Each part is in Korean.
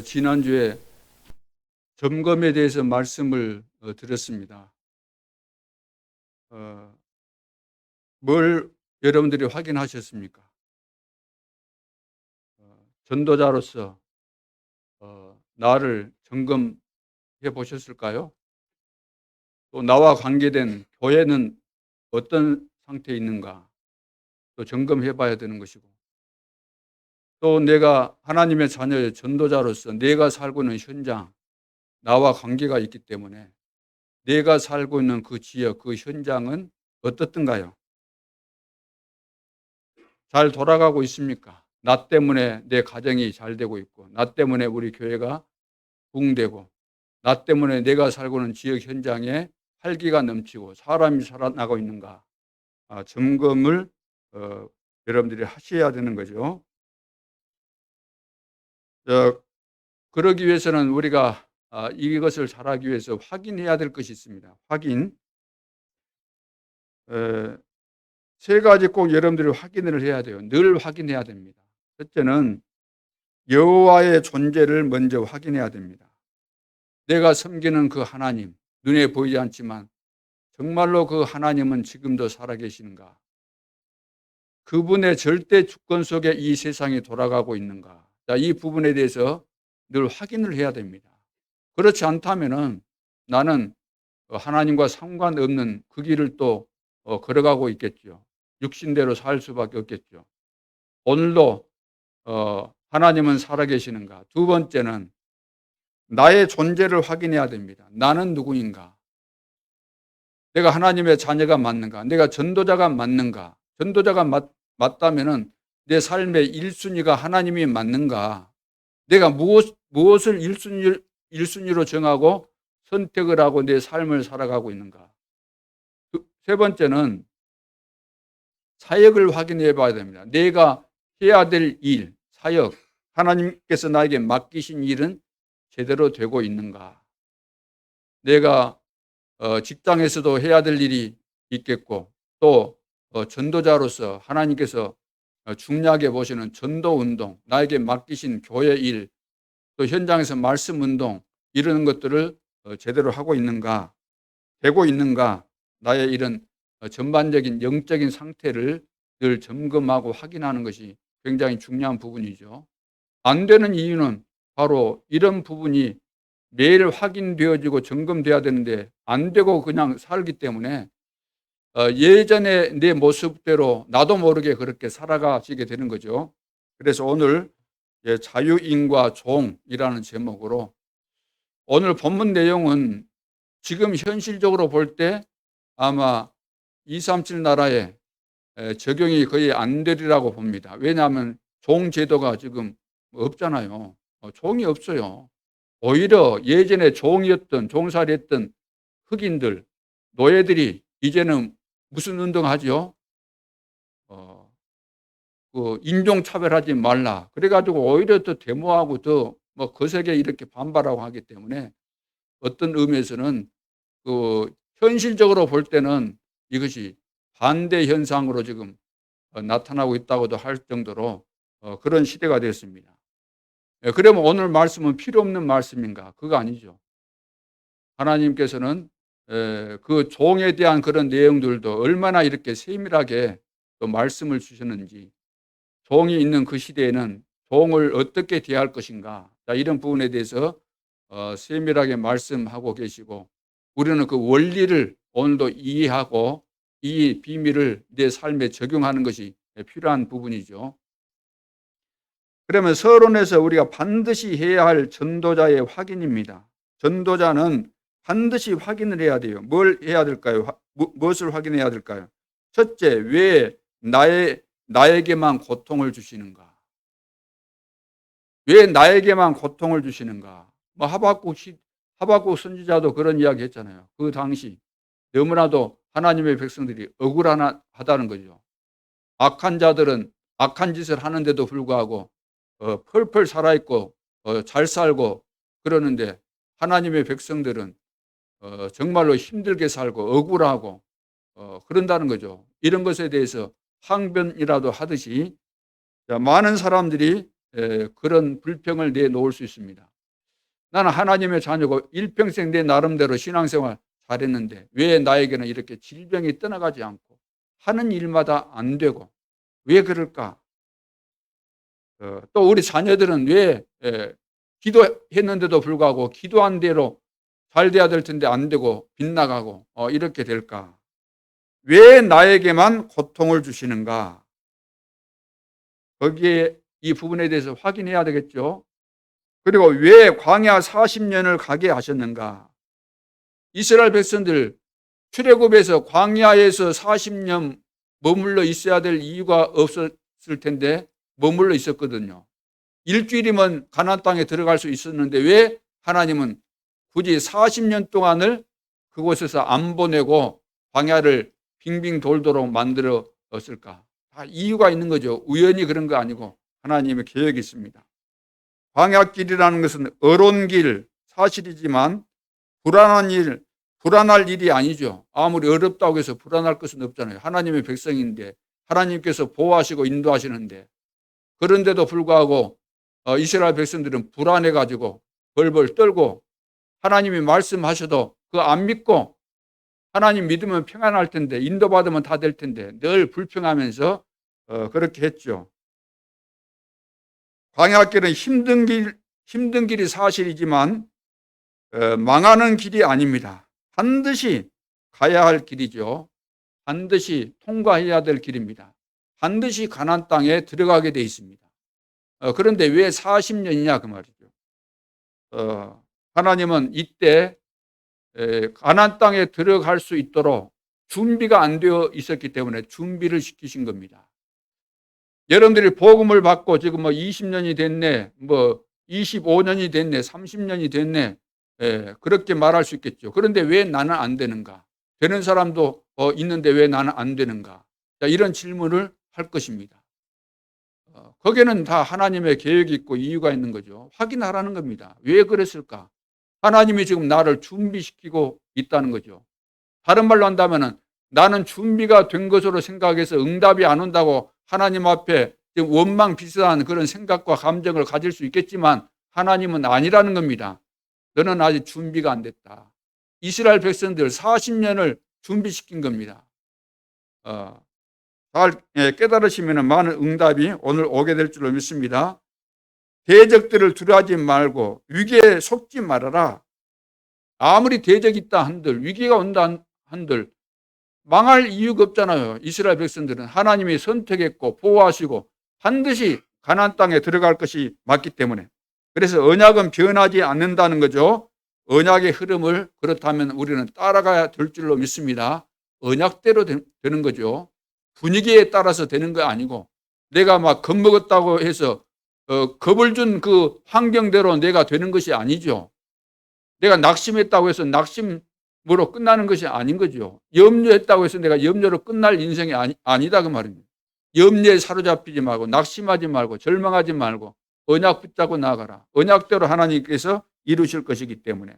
지난주에 점검에 대해서 말씀을 드렸습니다. 뭘 여러분들이 확인하셨습니까? 전도자로서 나를 점검해 보셨을까요? 또 나와 관계된 교회는 어떤 상태에 있는가 또 점검해 봐야 되는 것이고, 또 내가 하나님의 자녀의 전도자로서 내가 살고 있는 현장, 나와 관계가 있기 때문에 내가 살고 있는 그 지역, 그 현장은 어떻든가요? 잘 돌아가고 있습니까? 나 때문에 내 가정이 잘 되고 있고, 나 때문에 우리 교회가 부흥되고, 나 때문에 내가 살고 있는 지역 현장에 활기가 넘치고 사람이 살아나고 있는가, 점검을 여러분들이 하셔야 되는 거죠. 그러기 위해서는 우리가 이것을 잘하기 위해서 확인해야 될 것이 있습니다. 확인. 세 가지 꼭 여러분들이 확인을 해야 돼요. 늘 확인해야 됩니다. 첫째는 여호와의 존재를 먼저 확인해야 됩니다. 내가 섬기는 그 하나님, 눈에 보이지 않지만 정말로 그 하나님은 지금도 살아계시는가? 그분의 절대 주권 속에 이 세상이 돌아가고 있는가? 이 부분에 대해서 늘 확인을 해야 됩니다. 그렇지 않다면 나는 하나님과 상관없는 그 길을 또 걸어가고 있겠죠. 육신대로 살 수밖에 없겠죠. 오늘도 하나님은 살아계시는가? 두 번째는 나의 존재를 확인해야 됩니다. 나는 누구인가? 내가 하나님의 자녀가 맞는가? 내가 전도자가 맞는가? 전도자가 맞다면은 내 삶의 1순위가 하나님이 맞는가? 내가 무엇을 1순위로 정하고 선택을 하고 내 삶을 살아가고 있는가? 세 번째는 사역을 확인해 봐야 됩니다. 내가 해야 될 일, 사역, 하나님께서 나에게 맡기신 일은 제대로 되고 있는가? 내가 직장에서도 해야 될 일이 있겠고, 또 전도자로서 하나님께서 중요하게 보시는 전도운동, 나에게 맡기신 교회 일, 또 현장에서 말씀운동, 이런 것들을 제대로 하고 있는가, 되고 있는가, 나의 이런 전반적인 영적인 상태를 늘 점검하고 확인하는 것이 굉장히 중요한 부분이죠. 안 되는 이유는 바로 이런 부분이 매일 확인되어지고 점검돼야 되는데 안 되고 그냥 살기 때문에 예전에 내 모습대로 나도 모르게 그렇게 살아가시게 되는 거죠. 그래서 오늘 자유인과 종이라는 제목으로, 오늘 본문 내용은 지금 현실적으로 볼 때 아마 237 나라에 적용이 거의 안 되리라고 봅니다. 왜냐하면 종 제도가 지금 없잖아요. 종이 없어요. 오히려 예전에 종이었던, 종살이했던 흑인들, 노예들이 이제는 무슨 운동하죠? 그 인종차별하지 말라. 그래가지고 오히려 더 데모하고 더 거세게 이렇게 반발하고 하기 때문에 어떤 의미에서는 그 현실적으로 볼 때는 이것이 반대 현상으로 지금 나타나고 있다고도 할 정도로 그런 시대가 됐습니다. 그러면 오늘 말씀은 필요 없는 말씀인가? 그거 아니죠. 하나님께서는 그 종에 대한 그런 내용들도 얼마나 이렇게 세밀하게 또 말씀을 주셨는지, 종이 있는 그 시대에는 종을 어떻게 대할 것인가, 이런 부분에 대해서 세밀하게 말씀하고 계시고, 우리는 그 원리를 오늘도 이해하고 이 비밀을 내 삶에 적용하는 것이 필요한 부분이죠. 그러면 서론에서 우리가 반드시 해야 할 전도자의 확인입니다. 전도자는 반드시 확인을 해야 돼요. 뭘 해야 될까요? 무엇을 확인해야 될까요? 첫째, 왜 나에게만 고통을 주시는가? 왜 나에게만 고통을 주시는가? 하박국 선지자도 그런 이야기 했잖아요. 그 당시 너무나도 하나님의 백성들이 억울하다는 거죠. 악한 자들은 악한 짓을 하는데도 불구하고 펄펄 살아있고 잘 살고 그러는데, 하나님의 백성들은 정말로 힘들게 살고 억울하고 그런다는 거죠. 이런 것에 대해서 항변이라도 하듯이 많은 사람들이 그런 불평을 내놓을 수 있습니다. 나는 하나님의 자녀고 일평생 내 나름대로 신앙생활 잘했는데 왜 나에게는 이렇게 질병이 떠나가지 않고 하는 일마다 안 되고 왜 그럴까? 또 우리 자녀들은 왜 기도했는데도 불구하고 기도한 대로 잘 돼야 될 텐데 안 되고 빗나가고 이렇게 될까? 왜 나에게만 고통을 주시는가? 거기에 이 부분에 대해서 확인해야 되겠죠. 그리고 왜 광야 40년을 가게 하셨는가? 이스라엘 백성들 출애굽에서 광야에서 40년 머물러 있어야 될 이유가 없었을 텐데 머물러 있었거든요. 일주일이면 가나안 땅에 들어갈 수 있었는데 왜 하나님은 굳이 40년 동안을 그곳에서 안 보내고 광야를 빙빙 돌도록 만들었을까? 다 이유가 있는 거죠. 우연히 그런 거 아니고 하나님의 계획이 있습니다. 광야길이라는 것은 어려운 길 사실이지만 불안할 일이 아니죠. 아무리 어렵다고 해서 불안할 것은 없잖아요. 하나님의 백성인데 하나님께서 보호하시고 인도하시는데 그런데도 불구하고 이스라엘 백성들은 불안해가지고 벌벌 떨고 하나님이 말씀하셔도 그거 안 믿고 하나님 믿으면 평안할 텐데 인도받으면 다 될 텐데 늘 불평하면서 그렇게 했죠. 광야길은 힘든 길이 사실이지만 망하는 길이 아닙니다. 반드시 가야 할 길이죠. 반드시 통과해야 될 길입니다. 반드시 가나안 땅에 들어가게 돼 있습니다. 그런데 왜 40년이냐 그 말이죠. 하나님은 이때 가나안 땅에 들어갈 수 있도록 준비가 안 되어 있었기 때문에 준비를 시키신 겁니다. 여러분들이 복음을 받고 지금 20년이 됐네, 25년이 됐네, 30년이 됐네, 그렇게 말할 수 있겠죠. 그런데 왜 나는 안 되는가? 되는 사람도 있는데 왜 나는 안 되는가? 이런 질문을 할 것입니다. 거기에는 다 하나님의 계획이 있고 이유가 있는 거죠. 확인하라는 겁니다. 왜 그랬을까? 하나님이 지금 나를 준비시키고 있다는 거죠. 다른 말로 한다면 나는 준비가 된 것으로 생각해서 응답이 안 온다고 하나님 앞에 원망 비슷한 그런 생각과 감정을 가질 수 있겠지만 하나님은 아니라는 겁니다. 너는 아직 준비가 안 됐다. 이스라엘 백성들 40년을 준비시킨 겁니다. 잘 깨달으시면 많은 응답이 오늘 오게 될 줄로 믿습니다. 대적들을 두려워하지 말고 위기에 속지 말아라. 아무리 대적이 있다 한들 위기가 온다 한들 망할 이유가 없잖아요. 이스라엘 백성들은 하나님이 선택했고 보호하시고 반드시 가나안 땅에 들어갈 것이 맞기 때문에 그래서 언약은 변하지 않는다는 거죠. 언약의 흐름을 그렇다면 우리는 따라가야 될 줄로 믿습니다. 언약대로 되는 거죠. 분위기에 따라서 되는 거 아니고 내가 막 겁먹었다고 해서 겁을 준 그 환경대로 내가 되는 것이 아니죠. 내가 낙심했다고 해서 낙심으로 끝나는 것이 아닌 거죠. 염려했다고 해서 내가 염려로 끝날 인생이 아니다 그 말입니다. 염려에 사로잡히지 말고 낙심하지 말고 절망하지 말고 언약 붙잡고 나아가라. 언약대로 하나님께서 이루실 것이기 때문에.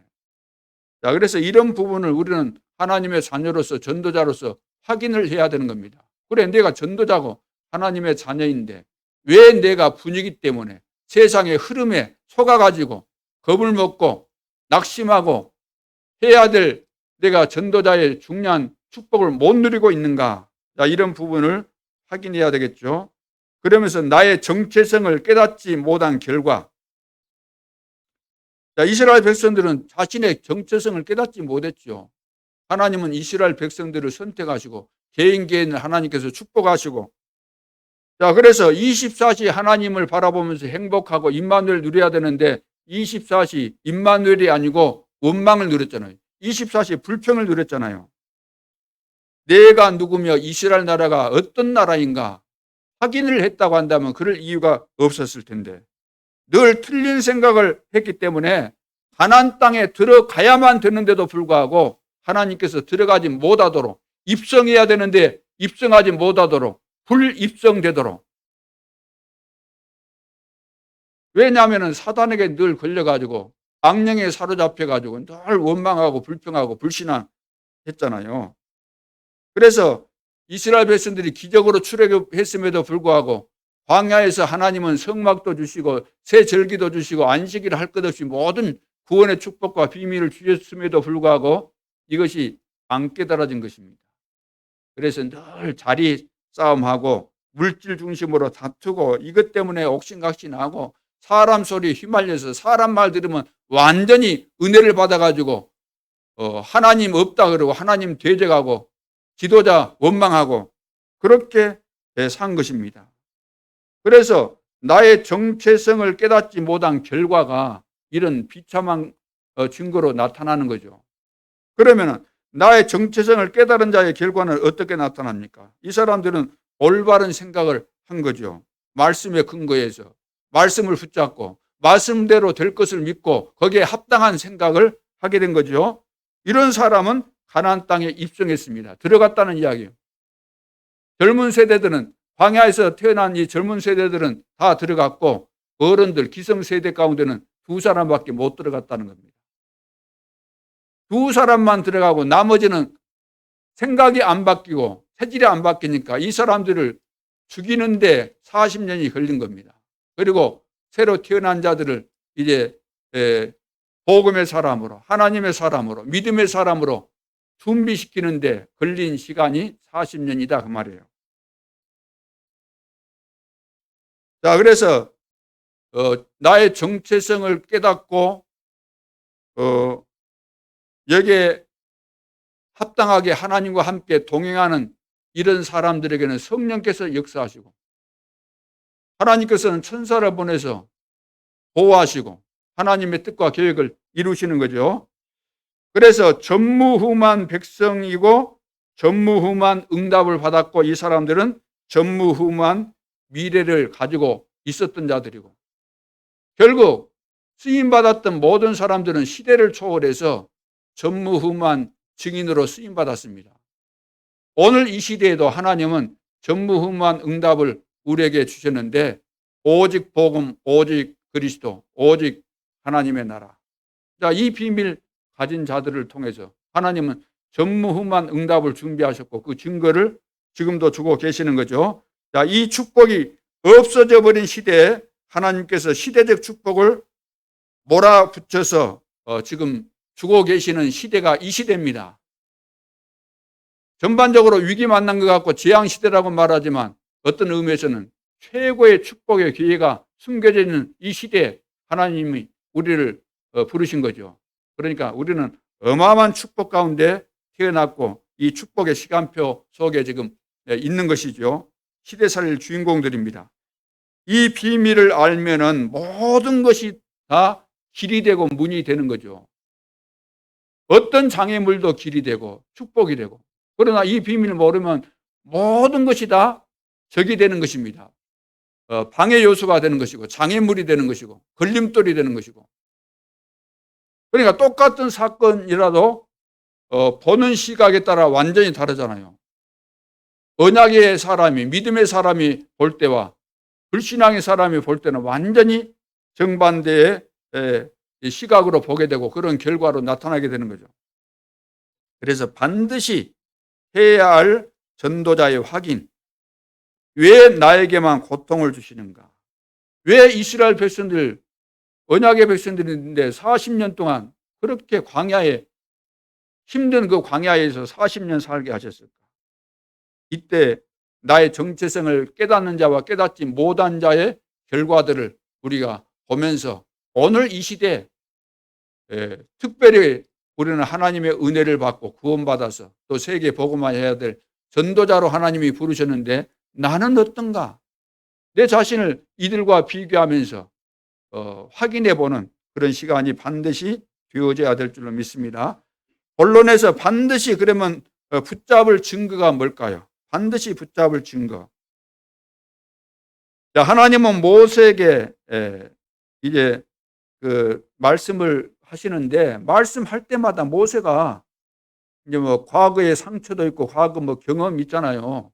자, 그래서 이런 부분을 우리는 하나님의 자녀로서 전도자로서 확인을 해야 되는 겁니다. 그래, 내가 전도자고 하나님의 자녀인데 왜 내가 분위기 때문에 세상의 흐름에 속아가지고 겁을 먹고 낙심하고 해야 될 내가 전도자의 중요한 축복을 못 누리고 있는가? 자, 이런 부분을 확인해야 되겠죠. 그러면서 나의 정체성을 깨닫지 못한 결과, 자, 이스라엘 백성들은 자신의 정체성을 깨닫지 못했죠. 하나님은 이스라엘 백성들을 선택하시고 개인을 하나님께서 축복하시고, 자, 그래서 24시 하나님을 바라보면서 행복하고 임마누엘 누려야 되는데 24시 임마누엘이 아니고 원망을 누렸잖아요. 24시 불평을 누렸잖아요. 내가 누구며 이스라엘 나라가 어떤 나라인가 확인을 했다고 한다면 그럴 이유가 없었을 텐데 늘 틀린 생각을 했기 때문에 가나안 땅에 들어가야만 되는데도 불구하고 하나님께서 들어가지 못하도록 입성해야 되는데 입성하지 못하도록 불입성되도록. 왜냐하면 사단에게 늘 걸려가지고 악령에 사로잡혀가지고 늘 원망하고 불평하고 불신앙했잖아요. 그래서 이스라엘 백성들이 기적으로 출애굽했음에도 불구하고 광야에서 하나님은 성막도 주시고 새 절기도 주시고 안식일을 할 것 없이 모든 구원의 축복과 비밀을 주셨음에도 불구하고 이것이 안 깨달아진 것입니다. 그래서 늘 자리 싸움하고 물질 중심으로 다투고 이것 때문에 옥신각신하고 사람 소리에 휘말려서 사람 말 들으면 완전히 은혜를 받아가지고 하나님 없다 그러고 하나님 대적하고 지도자 원망하고 그렇게 산 것입니다. 그래서 나의 정체성을 깨닫지 못한 결과가 이런 비참한 증거로 나타나는 거죠. 그러면 나의 정체성을 깨달은 자의 결과는 어떻게 나타납니까? 이 사람들은 올바른 생각을 한 거죠. 말씀에 근거해서 말씀을 붙잡고 말씀대로 될 것을 믿고 거기에 합당한 생각을 하게 된 거죠. 이런 사람은 가나안 땅에 입성했습니다. 들어갔다는 이야기예요. 젊은 세대들은 광야에서 태어난 이 젊은 세대들은 다 들어갔고 어른들 기성세대 가운데는 2사람밖에 못 들어갔다는 겁니다. 2사람만 들어가고 나머지는 생각이 안 바뀌고 체질이 안 바뀌니까 이 사람들을 죽이는데 40년이 걸린 겁니다. 그리고 새로 태어난 자들을 이제 복음의 사람으로 하나님의 사람으로 믿음의 사람으로 준비시키는데 걸린 시간이 40년이다 그 말이에요. 자, 그래서 나의 정체성을 깨닫고 여기에 합당하게 하나님과 함께 동행하는 이런 사람들에게는 성령께서 역사하시고 하나님께서는 천사를 보내서 보호하시고 하나님의 뜻과 계획을 이루시는 거죠. 그래서 전무후무한 백성이고 전무후무한 응답을 받았고 이 사람들은 전무후무한 미래를 가지고 있었던 자들이고 결국 쓰임받았던 모든 사람들은 시대를 초월해서 전무후무한 증인으로 쓰임받았습니다. 오늘 이 시대에도 하나님은 전무후무한 응답을 우리에게 주셨는데 오직 복음, 오직 그리스도, 오직 하나님의 나라. 자, 이 비밀 가진 자들을 통해서 하나님은 전무후무한 응답을 준비하셨고 그 증거를 지금도 주고 계시는 거죠. 자, 이 축복이 없어져 버린 시대에 하나님께서 시대적 축복을 몰아붙여서 지금 주고 계시는 시대가 이 시대입니다. 전반적으로 위기 만난 것 같고 재앙시대라고 말하지만 어떤 의미에서는 최고의 축복의 기회가 숨겨져 있는 이 시대에 하나님이 우리를 부르신 거죠. 그러니까 우리는 어마어마한 축복 가운데 태어났고 이 축복의 시간표 속에 지금 있는 것이죠. 시대살릴 주인공들입니다. 이 비밀을 알면은 모든 것이 다 길이 되고 문이 되는 거죠. 어떤 장애물도 길이 되고 축복이 되고 그러나 이 비밀을 모르면 모든 것이 다 적이 되는 것입니다. 방해 요소가 되는 것이고 장애물이 되는 것이고 걸림돌이 되는 것이고 그러니까 똑같은 사건이라도 보는 시각에 따라 완전히 다르잖아요. 언약의 사람이 믿음의 사람이 볼 때와 불신앙의 사람이 볼 때는 완전히 정반대의 시각으로 보게 되고 그런 결과로 나타나게 되는 거죠. 그래서 반드시 해야 할 전도자의 확인. 왜 나에게만 고통을 주시는가? 왜 이스라엘 백성들, 언약의 백성들인데 40년 동안 그렇게 광야에 힘든 그 광야에서 40년 살게 하셨을까? 이때 나의 정체성을 깨닫는 자와 깨닫지 못한 자의 결과들을 우리가 보면서 오늘 이 시대에 특별히 우리는 하나님의 은혜를 받고 구원받아서 또 세계 복음화해야 될 전도자로 하나님이 부르셨는데 나는 어떤가? 내 자신을 이들과 비교하면서 확인해보는 그런 시간이 반드시 되어져야 될 줄로 믿습니다. 본론에서 반드시 그러면 붙잡을 증거가 뭘까요? 반드시 붙잡을 증거. 자, 하나님은 모세에게 이제 그 말씀을 하시는데 말씀할 때마다 모세가 이제 뭐 과거의 상처도 있고 과거 뭐 경험 있잖아요.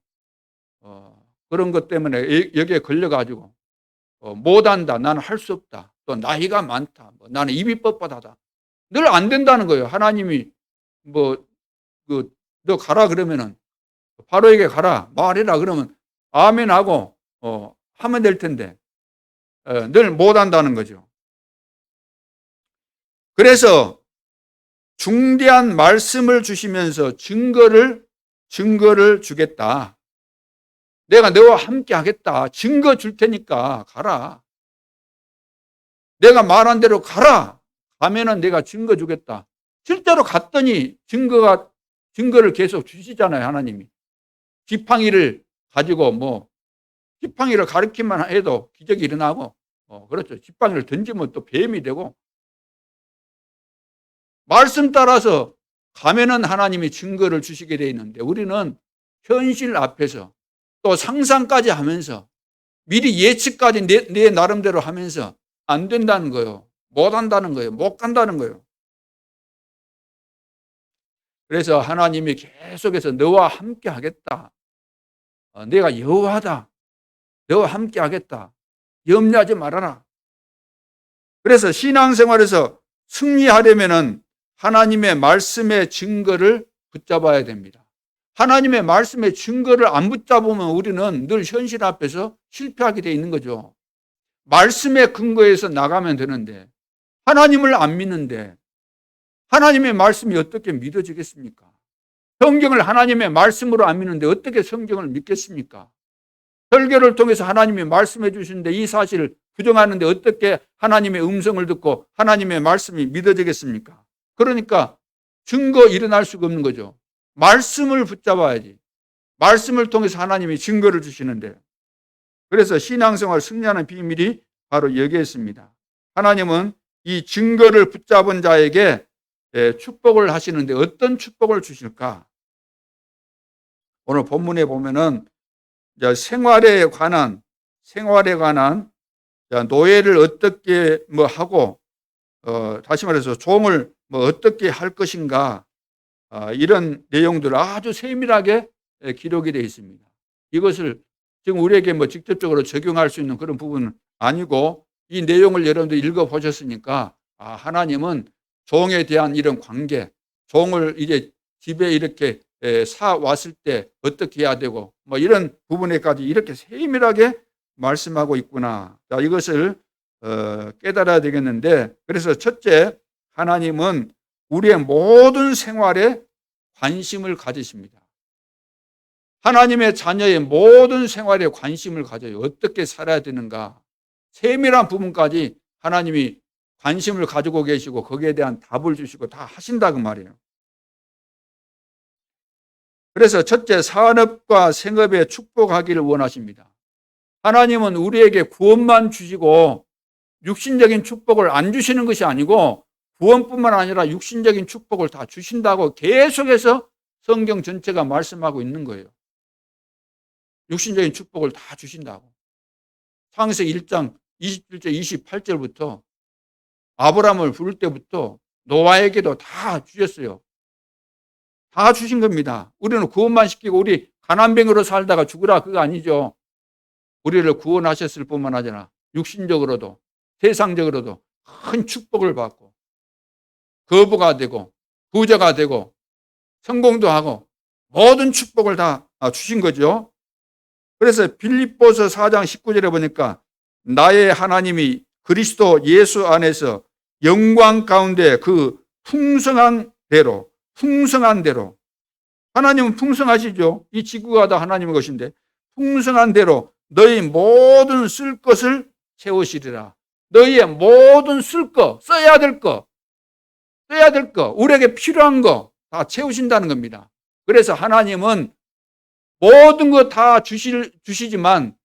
그런 것 때문에 여기에 걸려가지고 못한다, 나는 할 수 없다, 또 나이가 많다, 뭐 나는 입이 뻣뻣하다, 늘 안 된다는 거예요. 하나님이 뭐 너 가라 그러면은 바로에게 가라 말해라 그러면 아멘하고 하면 될 텐데 늘 못한다는 거죠. 그래서 중대한 말씀을 주시면서 증거를 주겠다. 내가 너와 함께 하겠다. 증거 줄 테니까 가라. 내가 말한 대로 가라. 가면은 내가 증거 주겠다. 실제로 갔더니 증거를 계속 주시잖아요, 하나님이. 지팡이를 가지고 지팡이를 가리키만 해도 기적이 일어나고, 그렇죠. 지팡이를 던지면 또 뱀이 되고, 말씀 따라서 가면은 하나님이 증거를 주시게 되어 있는데, 우리는 현실 앞에서 또 상상까지 하면서 미리 예측까지 내 나름대로 하면서 안 된다는 거예요. 못 한다는 거예요. 못 간다는 거예요. 그래서 하나님이 계속해서 너와 함께 하겠다. 내가 여호와다. 너와 함께 하겠다. 염려하지 말아라. 그래서 신앙생활에서 승리하려면은 하나님의 말씀의 증거를 붙잡아야 됩니다. 하나님의 말씀의 증거를 안 붙잡으면 우리는 늘 현실 앞에서 실패하게 돼 있는 거죠. 말씀의 근거에서 나가면 되는데 하나님을 안 믿는데 하나님의 말씀이 어떻게 믿어지겠습니까? 성경을 하나님의 말씀으로 안 믿는데 어떻게 성경을 믿겠습니까? 설교를 통해서 하나님이 말씀해 주시는데 이 사실을 부정하는데 어떻게 하나님의 음성을 듣고 하나님의 말씀이 믿어지겠습니까? 그러니까 증거 일어날 수가 없는 거죠. 말씀을 붙잡아야지. 말씀을 통해서 하나님이 증거를 주시는데, 그래서 신앙생활 승리하는 비밀이 바로 여기에 있습니다. 하나님은 이 증거를 붙잡은 자에게 축복을 하시는데 어떤 축복을 주실까? 오늘 본문에 보면은 생활에 관한 노예를 어떻게 하고 다시 말해서 종을 어떻게 할 것인가, 이런 내용들 아주 세밀하게 기록이 되어 있습니다. 이것을 지금 우리에게 직접적으로 적용할 수 있는 그런 부분은 아니고, 이 내용을 여러분들 읽어보셨으니까 하나님은 종에 대한 이런 관계, 종을 이제 집에 이렇게 사 왔을 때 어떻게 해야 되고 이런 부분에까지 이렇게 세밀하게 말씀하고 있구나. 자, 이것을 깨달아야 되겠는데, 그래서 첫째, 하나님은 우리의 모든 생활에 관심을 가지십니다. 하나님의 자녀의 모든 생활에 관심을 가져요. 어떻게 살아야 되는가, 세밀한 부분까지 하나님이 관심을 가지고 계시고 거기에 대한 답을 주시고 다 하신다 그 말이에요. 그래서 첫째, 산업과 생업에 축복하기를 원하십니다. 하나님은 우리에게 구원만 주시고 육신적인 축복을 안 주시는 것이 아니고 구원뿐만 아니라 육신적인 축복을 다 주신다고 계속해서 성경 전체가 말씀하고 있는 거예요. 육신적인 축복을 다 주신다고. 창세기 1장 27절 28절부터 아브라함을 부를 때부터 노아에게도 다 주셨어요. 다 주신 겁니다. 우리는 구원만 시키고 우리 가난뱅이로 살다가 죽으라 그거 아니죠. 우리를 구원하셨을 뿐만 아니라 육신적으로도 세상적으로도 큰 축복을 받고 거부가 되고 부자가 되고 성공도 하고 모든 축복을 다 주신 거죠. 그래서 빌립보서 4장 19절에 보니까 나의 하나님이 그리스도 예수 안에서 영광 가운데 그 풍성한 대로 하나님은 풍성하시죠. 이 지구가 다 하나님의 것인데 풍성한 대로 너희 모든 쓸 것을 채우시리라. 너희의 모든 쓸 거, 써야 될 거, 우리에게 필요한 거 다 채우신다는 겁니다. 그래서 하나님은 모든 거 다 주시지만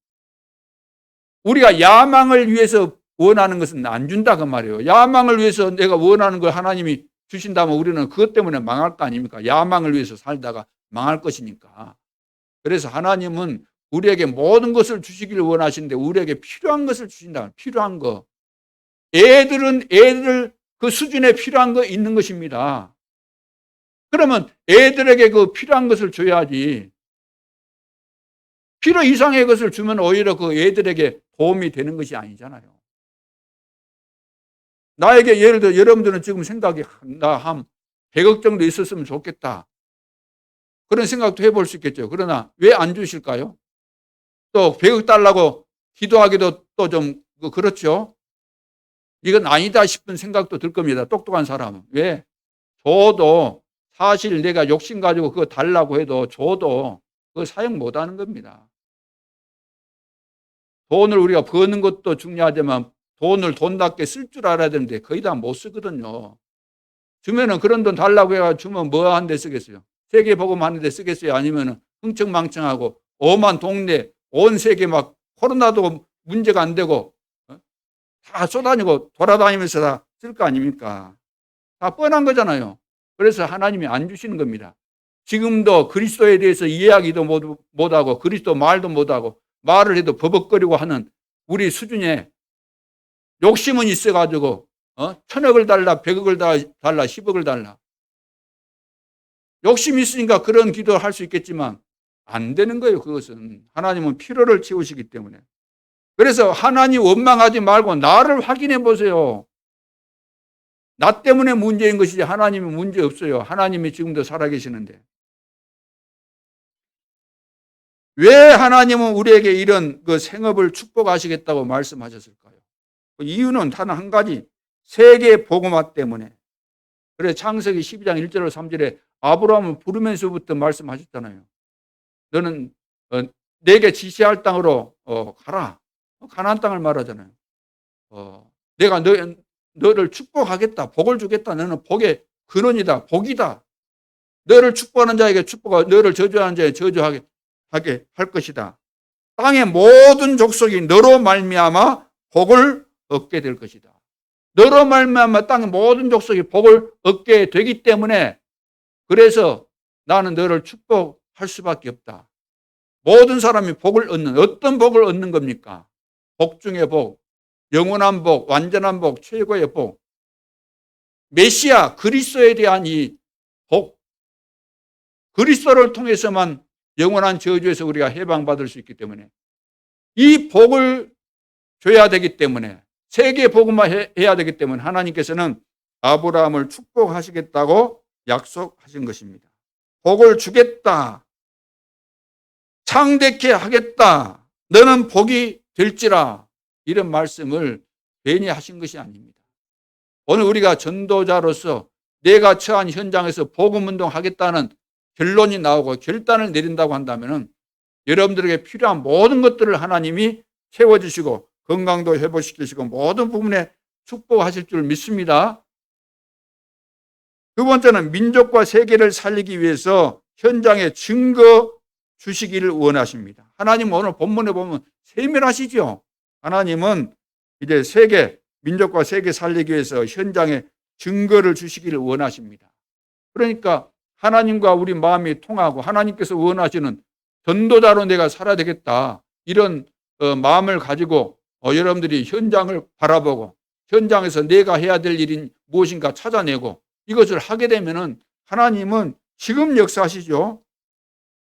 우리가 야망을 위해서 원하는 것은 안 준다 그 말이에요. 야망을 위해서 내가 원하는 걸 하나님이 주신다면 우리는 그것 때문에 망할 거 아닙니까? 야망을 위해서 살다가 망할 것이니까. 그래서 하나님은 우리에게 모든 것을 주시기를 원하시는데 우리에게 필요한 것을 주신다. 필요한 거. 애들 그 수준에 필요한 거 있는 것입니다. 그러면 애들에게 그 필요한 것을 줘야지. 필요 이상의 것을 주면 오히려 그 애들에게 도움이 되는 것이 아니잖아요. 나에게 예를 들어 여러분들은 지금 생각이 나 한 100억 정도 있었으면 좋겠다. 그런 생각도 해볼 수 있겠죠. 그러나 왜 안 주실까요? 또 100억 달라고 기도하기도 또 좀 그렇죠. 이건 아니다 싶은 생각도 들 겁니다. 똑똑한 사람은. 왜? 줘도 사실 내가 욕심 가지고 그거 달라고 해도 줘도 그거 사용 못 하는 겁니다. 돈을 우리가 버는 것도 중요하지만 돈을 돈답게 쓸 줄 알아야 되는데 거의 다 못 쓰거든요. 주면은 그런 돈 달라고 해가 주면 뭐 하는 데 쓰겠어요? 세계 복음 하는 데 쓰겠어요? 아니면은 흥청망청하고 오만 동네 온 세계 막 코로나도 문제가 안 되고 다 쏘다니고 돌아다니면서 다 쓸 거 아닙니까? 다 뻔한 거잖아요. 그래서 하나님이 안 주시는 겁니다. 지금도 그리스도에 대해서 이해하기도 못하고 그리스도 말도 못하고 말을 해도 버벅거리고 하는 우리 수준에 욕심은 있어가지고 1,000억을 달라 100억을 달라 10억을 달라 욕심이 있으니까 그런 기도를 할 수 있겠지만 안 되는 거예요. 그것은 하나님은 필요를 채우시기 때문에. 그래서 하나님 원망하지 말고 나를 확인해 보세요. 나 때문에 문제인 것이지 하나님은 문제 없어요. 하나님이 지금도 살아계시는데. 왜 하나님은 우리에게 이런 그 생업을 축복하시겠다고 말씀하셨을까요? 그 이유는 단 한 가지, 세계 복음화 때문에. 그래서 창세기 12장 1절 3절에 아브라함을 부르면서부터 말씀하셨잖아요. 너는 내게 지시할 땅으로 가라. 가나안 땅을 말하잖아요. 내가 너를 축복하겠다. 복을 주겠다. 너는 복의 근원이다. 복이다. 너를 축복하는 자에게 축복하고 너를 저주하는 자에게 저주하게 할 것이다. 땅의 모든 족속이 너로 말미암아 복을 얻게 될 것이다. 너로 말미암아 땅의 모든 족속이 복을 얻게 되기 때문에 그래서 나는 너를 축복할 수밖에 없다. 모든 사람이 복을 얻는 어떤 복을 얻는 겁니까? 복 중의 복, 영원한 복, 완전한 복, 최고의 복. 메시아 그리스도에 대한 이 복, 그리스도를 통해서만 영원한 저주에서 우리가 해방받을 수 있기 때문에 이 복을 줘야 되기 때문에 세계 복음화 해야 되기 때문에 하나님께서는 아브라함을 축복하시겠다고 약속하신 것입니다. 복을 주겠다. 창대케 하겠다. 너는 복이 될지라. 이런 말씀을 괜히 하신 것이 아닙니다. 오늘 우리가 전도자로서 내가 처한 현장에서 복음운동 하겠다는 결론이 나오고 결단을 내린다고 한다면 여러분들에게 필요한 모든 것들을 하나님이 채워주시고 건강도 회복시키시고 모든 부분에 축복하실 줄 믿습니다. 두 번째는 민족과 세계를 살리기 위해서 현장에 증거 주시기를 원하십니다. 하나님은 오늘 본문에 보면 세밀하시죠. 하나님은 이제 민족과 세계 살리기 위해서 현장에 증거를 주시기를 원하십니다. 그러니까 하나님과 우리 마음이 통하고 하나님께서 원하시는 전도자로 내가 살아야 되겠다. 이런 마음을 가지고 여러분들이 현장을 바라보고 현장에서 내가 해야 될 일이 무엇인가 찾아내고 이것을 하게 되면은 하나님은 지금 역사하시죠.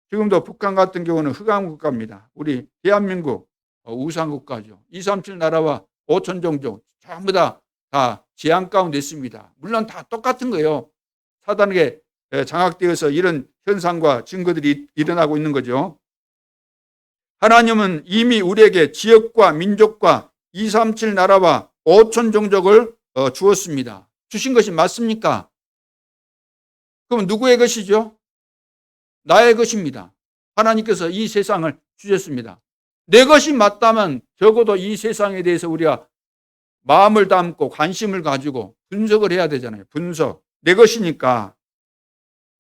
지금도 북한 같은 경우는 흑암국가입니다. 우리 대한민국 우상국가죠. 237 나라와 5천 종족 전부 다 재앙 가운데 있습니다. 물론 다 똑같은 거예요. 사단에게 장악되어서 이런 현상과 증거들이 일어나고 있는 거죠. 하나님은 이미 우리에게 지역과 민족과 237 나라와 5천 종족을 주었습니다. 주신 것이 맞습니까? 그럼 누구의 것이죠? 나의 것입니다. 하나님께서 이 세상을 주셨습니다. 내 것이 맞다면 적어도 이 세상에 대해서 우리가 마음을 담고 관심을 가지고 분석을 해야 되잖아요. 분석. 내 것이니까.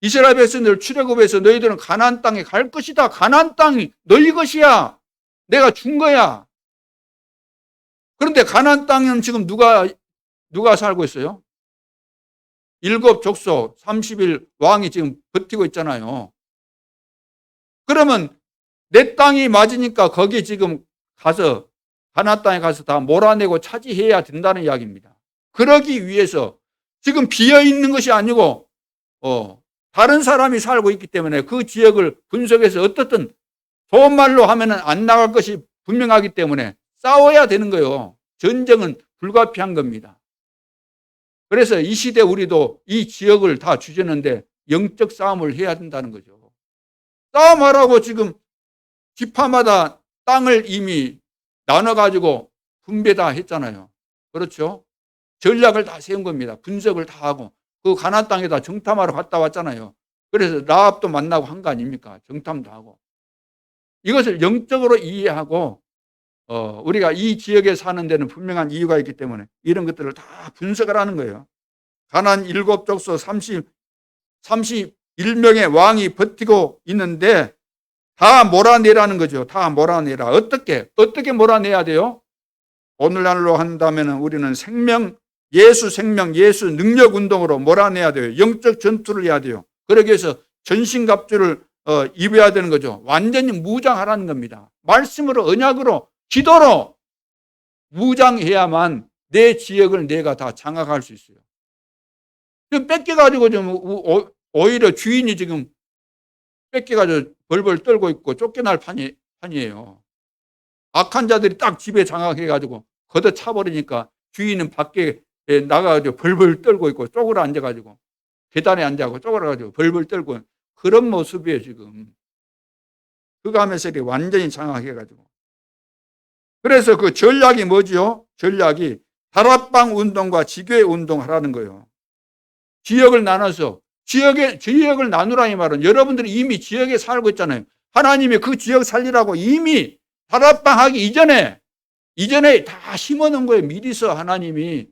이스라엘 백성들 출애굽해서 너희들은 가나안 땅에 갈 것이다. 가나안 땅이 너희 것이야. 내가 준 거야. 그런데 가나안 땅은 지금 누가 살고 있어요? 7 족속 30일 왕이 지금 버티고 있잖아요. 그러면 내 땅이 맞으니까 거기 지금 가서 가나안 땅에 가서 다 몰아내고 차지해야 된다는 이야기입니다. 그러기 위해서 지금 비어 있는 것이 아니고 다른 사람이 살고 있기 때문에 그 지역을 분석해서 어떻든 좋은 말로 하면은 안 나갈 것이 분명하기 때문에 싸워야 되는 거예요. 전쟁은 불가피한 겁니다. 그래서 이 시대 우리도 이 지역을 다 주셨는데 영적 싸움을 해야 된다는 거죠. 싸움하라고 지금 지파마다 땅을 이미 나눠가지고 분배 다 했잖아요. 그렇죠? 전략을 다 세운 겁니다. 분석을 다 하고 그 가나안 땅에다 정탐하러 갔다 왔잖아요. 그래서 라합도 만나고 한 거 아닙니까? 정탐도 하고. 이것을 영적으로 이해하고 우리가 이 지역에 사는 데는 분명한 이유가 있기 때문에 이런 것들을 다 분석을 하는 거예요. 가나안 7족속 31명의 왕이 버티고 있는데 다 몰아내라는 거죠. 다 몰아내라. 어떻게 몰아내야 돼요? 오늘날로 한다면 우리는 예수 생명, 예수 능력 운동으로 몰아내야 돼요. 영적 전투를 해야 돼요. 그러기 위해서 전신갑주를 입어야 되는 거죠. 완전히 무장하라는 겁니다. 말씀으로, 언약으로, 기도로 무장해야만 내 지역을 내가 다 장악할 수 있어요. 뺏겨가지고 좀 오히려 주인이 지금 뺏겨가지고 벌벌 떨고 있고 쫓겨날 판이에요. 악한 자들이 딱 집에 장악해가지고 걷어차버리니까 주인은 밖에 나가가지고 벌벌 떨고 있고 쪼그려 앉아가지고 계단에 앉아가지고 쪼그려가지고 벌벌 떨고 그런 모습이에요 지금. 그거 하면서 이렇게 완전히 장악해가지고. 그래서 그 전략이 뭐죠? 전략이 다락방 운동과 지교회 운동하라는 거예요. 지역을 나눠서 지역을 나누라 이 말은 여러분들이 이미 지역에 살고 있잖아요. 하나님이 그 지역 살리라고 이미 다락방 하기 이전에 다 심어놓은 거예요. 미리서 하나님이.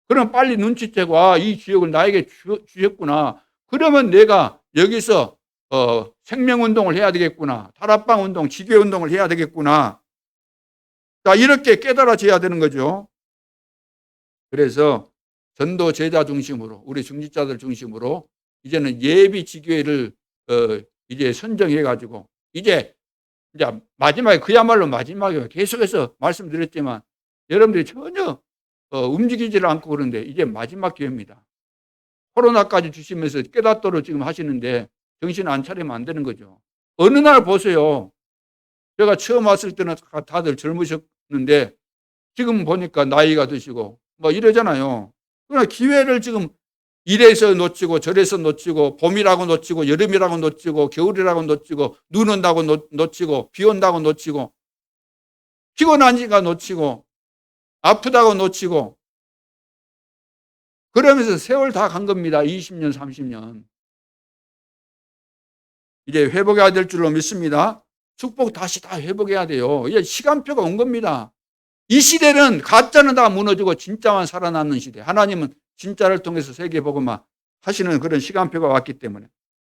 그럼 빨리 눈치채고 이 지역을 나에게 주셨구나. 그러면 내가 여기서 생명운동을 해야 되겠구나. 다락방 운동, 지교회 운동을 해야 되겠구나. 자, 이렇게 깨달아져야 되는 거죠. 그래서 전도 제자 중심으로 우리 중직자들 중심으로 이제는 예비 지교회를 이제 선정해 가지고 이제 마지막에 그야말로 마지막에 계속해서 말씀드렸지만 여러분들이 전혀 움직이지를 않고 그러는데 이제 마지막 기회입니다. 코로나까지 주시면서 깨닫도록 지금 하시는데 정신 안 차리면 안 되는 거죠. 어느 날 보세요. 제가 처음 왔을 때는 다들 젊으셨는데 지금 보니까 나이가 드시고 뭐 이러잖아요. 그러나 기회를 지금 이래서 놓치고 저래서 놓치고 봄이라고 놓치고 여름이라고 놓치고 겨울이라고 놓치고 눈 온다고 놓치고 비 온다고 놓치고 피곤하니까 놓치고 아프다고 놓치고 그러면서 세월 다 간 겁니다. 20년 30년. 이제 회복해야 될 줄로 믿습니다. 축복 다시 다 회복해야 돼요. 이제 시간표가 온 겁니다. 이 시대는 가짜는 다 무너지고 진짜만 살아남는 시대. 하나님은 진짜를 통해서 세계 복음화 하시는 그런 시간표가 왔기 때문에.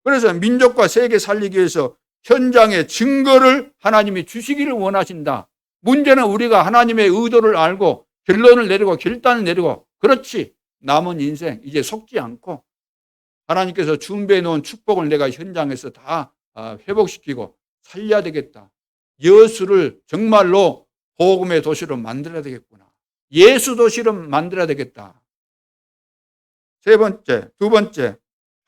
그래서 민족과 세계 살리기 위해서 현장의 증거를 하나님이 주시기를 원하신다. 문제는 우리가 하나님의 의도를 알고 결론을 내리고 결단을 내리고 그렇지 남은 인생 이제 속지 않고 하나님께서 준비해 놓은 축복을 내가 현장에서 다 회복시키고 살려야 되겠다. 여수를 정말로 복음의 도시로 만들어야 되겠구나. 예수 도시로 만들어야 되겠다. 두 번째,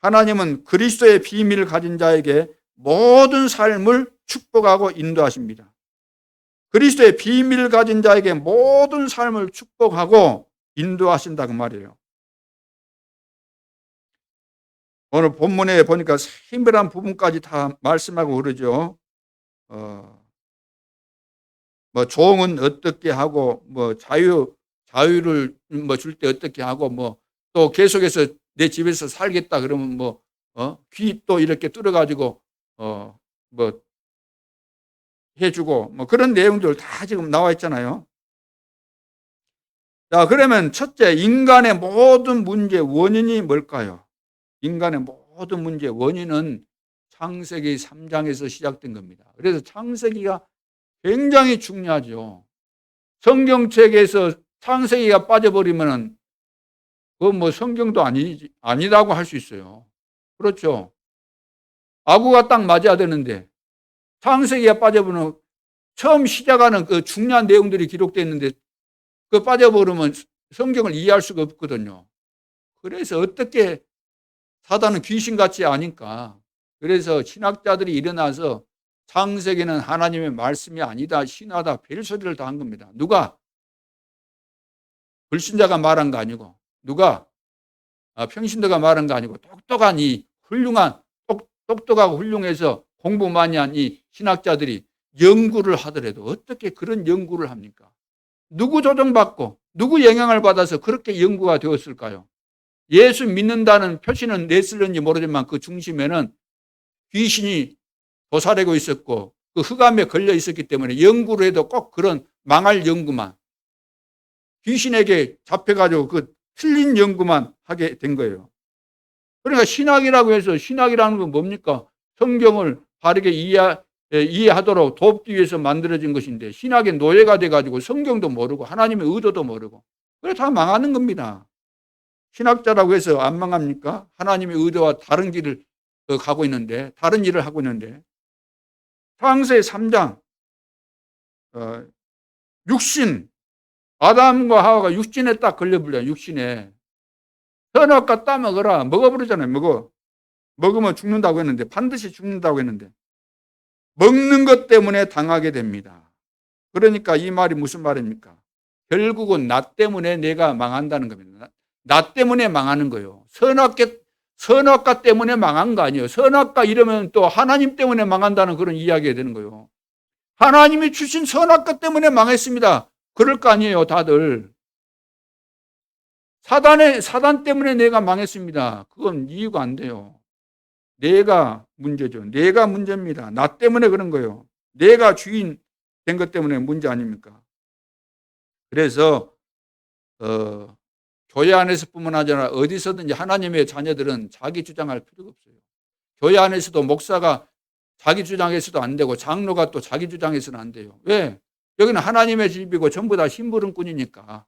하나님은 그리스도의 비밀을 가진 자에게 모든 삶을 축복하고 인도하십니다. 그리스도의 비밀을 가진 자에게 모든 삶을 축복하고 인도하신다 그 말이에요. 오늘 본문에 보니까 세밀한 부분까지 다 말씀하고 그러죠. 뭐 종은 어떻게 하고 뭐 자유를 뭐 줄 때 어떻게 하고 또 계속해서 내 집에서 살겠다 그러면 귀 또 이렇게 뚫어가지고 뭐 해주고 그런 내용들 다 지금 나와 있잖아요. 자, 그러면 첫째, 인간의 모든 문제의 원인이 뭘까요? 인간의 모든 문제의 원인은 창세기 3장에서 시작된 겁니다. 그래서 창세기가 굉장히 중요하죠. 성경책에서 창세기가 빠져버리면 그건 성경도 아니라고 할 수 있어요. 그렇죠. 아구가 딱 맞아야 되는데 창세기가 빠져버리면 처음 시작하는 그 중요한 내용들이 기록되어 있는데 그 빠져버리면 성경을 이해할 수가 없거든요. 그래서 어떻게 사단은 귀신같이 아니까 그래서 신학자들이 일어나서 창세기는 하나님의 말씀이 아니다, 신화다, 별소리를 다 한 겁니다. 누가? 불신자가 말한 거 아니고 누가? 평신도가 말한 거 아니고 똑똑한 이 훌륭한 똑똑하고 훌륭해서 공부 많이 한 이 신학자들이 연구를 하더라도 어떻게 그런 연구를 합니까? 누구 조정받고 누구 영향을 받아서 그렇게 연구가 되었을까요? 예수 믿는다는 표시는 냈을는지 모르지만 그 중심에는 귀신이 도사리고 있었고 그 흑암에 걸려 있었기 때문에 연구를 해도 꼭 그런 망할 연구만, 귀신에게 잡혀가지고 그 틀린 연구만 하게 된 거예요. 그러니까 신학이라고 해서, 신학이라는 건 뭡니까? 성경을 바르게 이해하도록 돕기 위해서 만들어진 것인데 신학의 노예가 돼가지고 성경도 모르고 하나님의 의도도 모르고 그래 다 망하는 겁니다. 신학자라고 해서 안 망합니까? 하나님의 의도와 다른 길을 가고 있는데, 다른 일을 하고 있는데. 창세기 3장 육신, 아담과 하와가 육신에 딱 걸려버려요. 육신에. 선악과 따먹어라. 먹어버리잖아요. 먹으면 죽는다고 했는데, 반드시 죽는다고 했는데 먹는 것 때문에 당하게 됩니다. 그러니까 이 말이 무슨 말입니까? 결국은 나 때문에 내가 망한다는 겁니다. 나 때문에 망하는 거예요. 선악과 때문에 망한 거 아니에요. 선악과 이러면 또 하나님 때문에 망한다는 그런 이야기가 되는 거예요. 하나님이 주신 선악과 때문에 망했습니다. 그럴 거 아니에요, 다들. 사단 때문에 내가 망했습니다. 그건 이유가 안 돼요. 내가 문제죠. 내가 문제입니다. 나 때문에 그런 거예요. 내가 주인 된 것 때문에 문제 아닙니까? 그래서 교회 안에서뿐만 아니라 어디서든지 하나님의 자녀들은 자기 주장할 필요가 없어요. 교회 안에서도 목사가 자기 주장해서도 안 되고 장로가 또 자기 주장해서는 안 돼요. 왜? 여기는 하나님의 집이고 전부 다 심부름꾼이니까.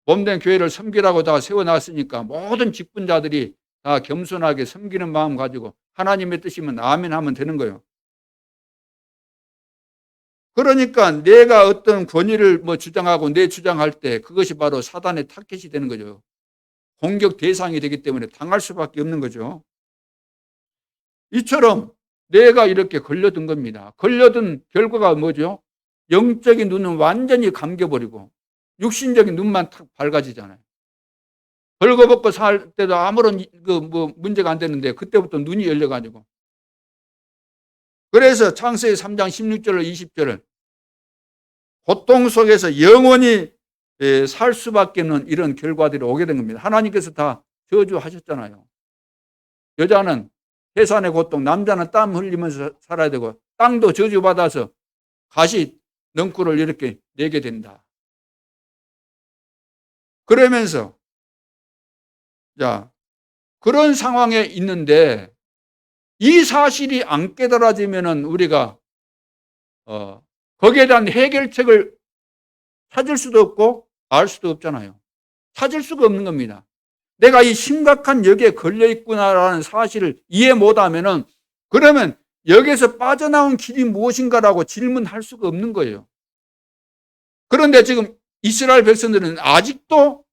몸된 교회를 섬기라고 다 세워놨으니까 모든 직분자들이 다 겸손하게 섬기는 마음 가지고 하나님의 뜻이면 아멘 하면 되는 거예요. 그러니까 내가 어떤 권위를 주장하고 내 주장할 때 그것이 바로 사단의 타켓이 되는 거죠. 공격 대상이 되기 때문에 당할 수밖에 없는 거죠. 이처럼 내가 이렇게 걸려든 겁니다. 걸려든 결과가 뭐죠? 영적인 눈은 완전히 감겨버리고 육신적인 눈만 탁 밝아지잖아요. 벌거벗고 살 때도 아무런 문제가 안 되는데 그때부터 눈이 열려가지고. 그래서 창세기 3장 16절로 20절을 고통 속에서 영원히 살 수밖에 없는 이런 결과들이 오게 된 겁니다. 하나님께서 다 저주하셨잖아요. 여자는 해산의 고통, 남자는 땀 흘리면서 살아야 되고 땅도 저주받아서 가시 넝쿨을 이렇게 내게 된다. 그러면서 자, 그런 상황에 있는데 이 사실이 안 깨달아지면은 우리가 거기에 대한 해결책을 찾을 수도 없고 알 수도 없잖아요. 찾을 수가 없는 겁니다. 내가 이 심각한 역에 걸려 있구나라는 사실을 이해 못하면은 그러면 여기에서 빠져나온 길이 무엇인가라고 질문할 수가 없는 거예요. 그런데 지금 이스라엘 백성들은 아직도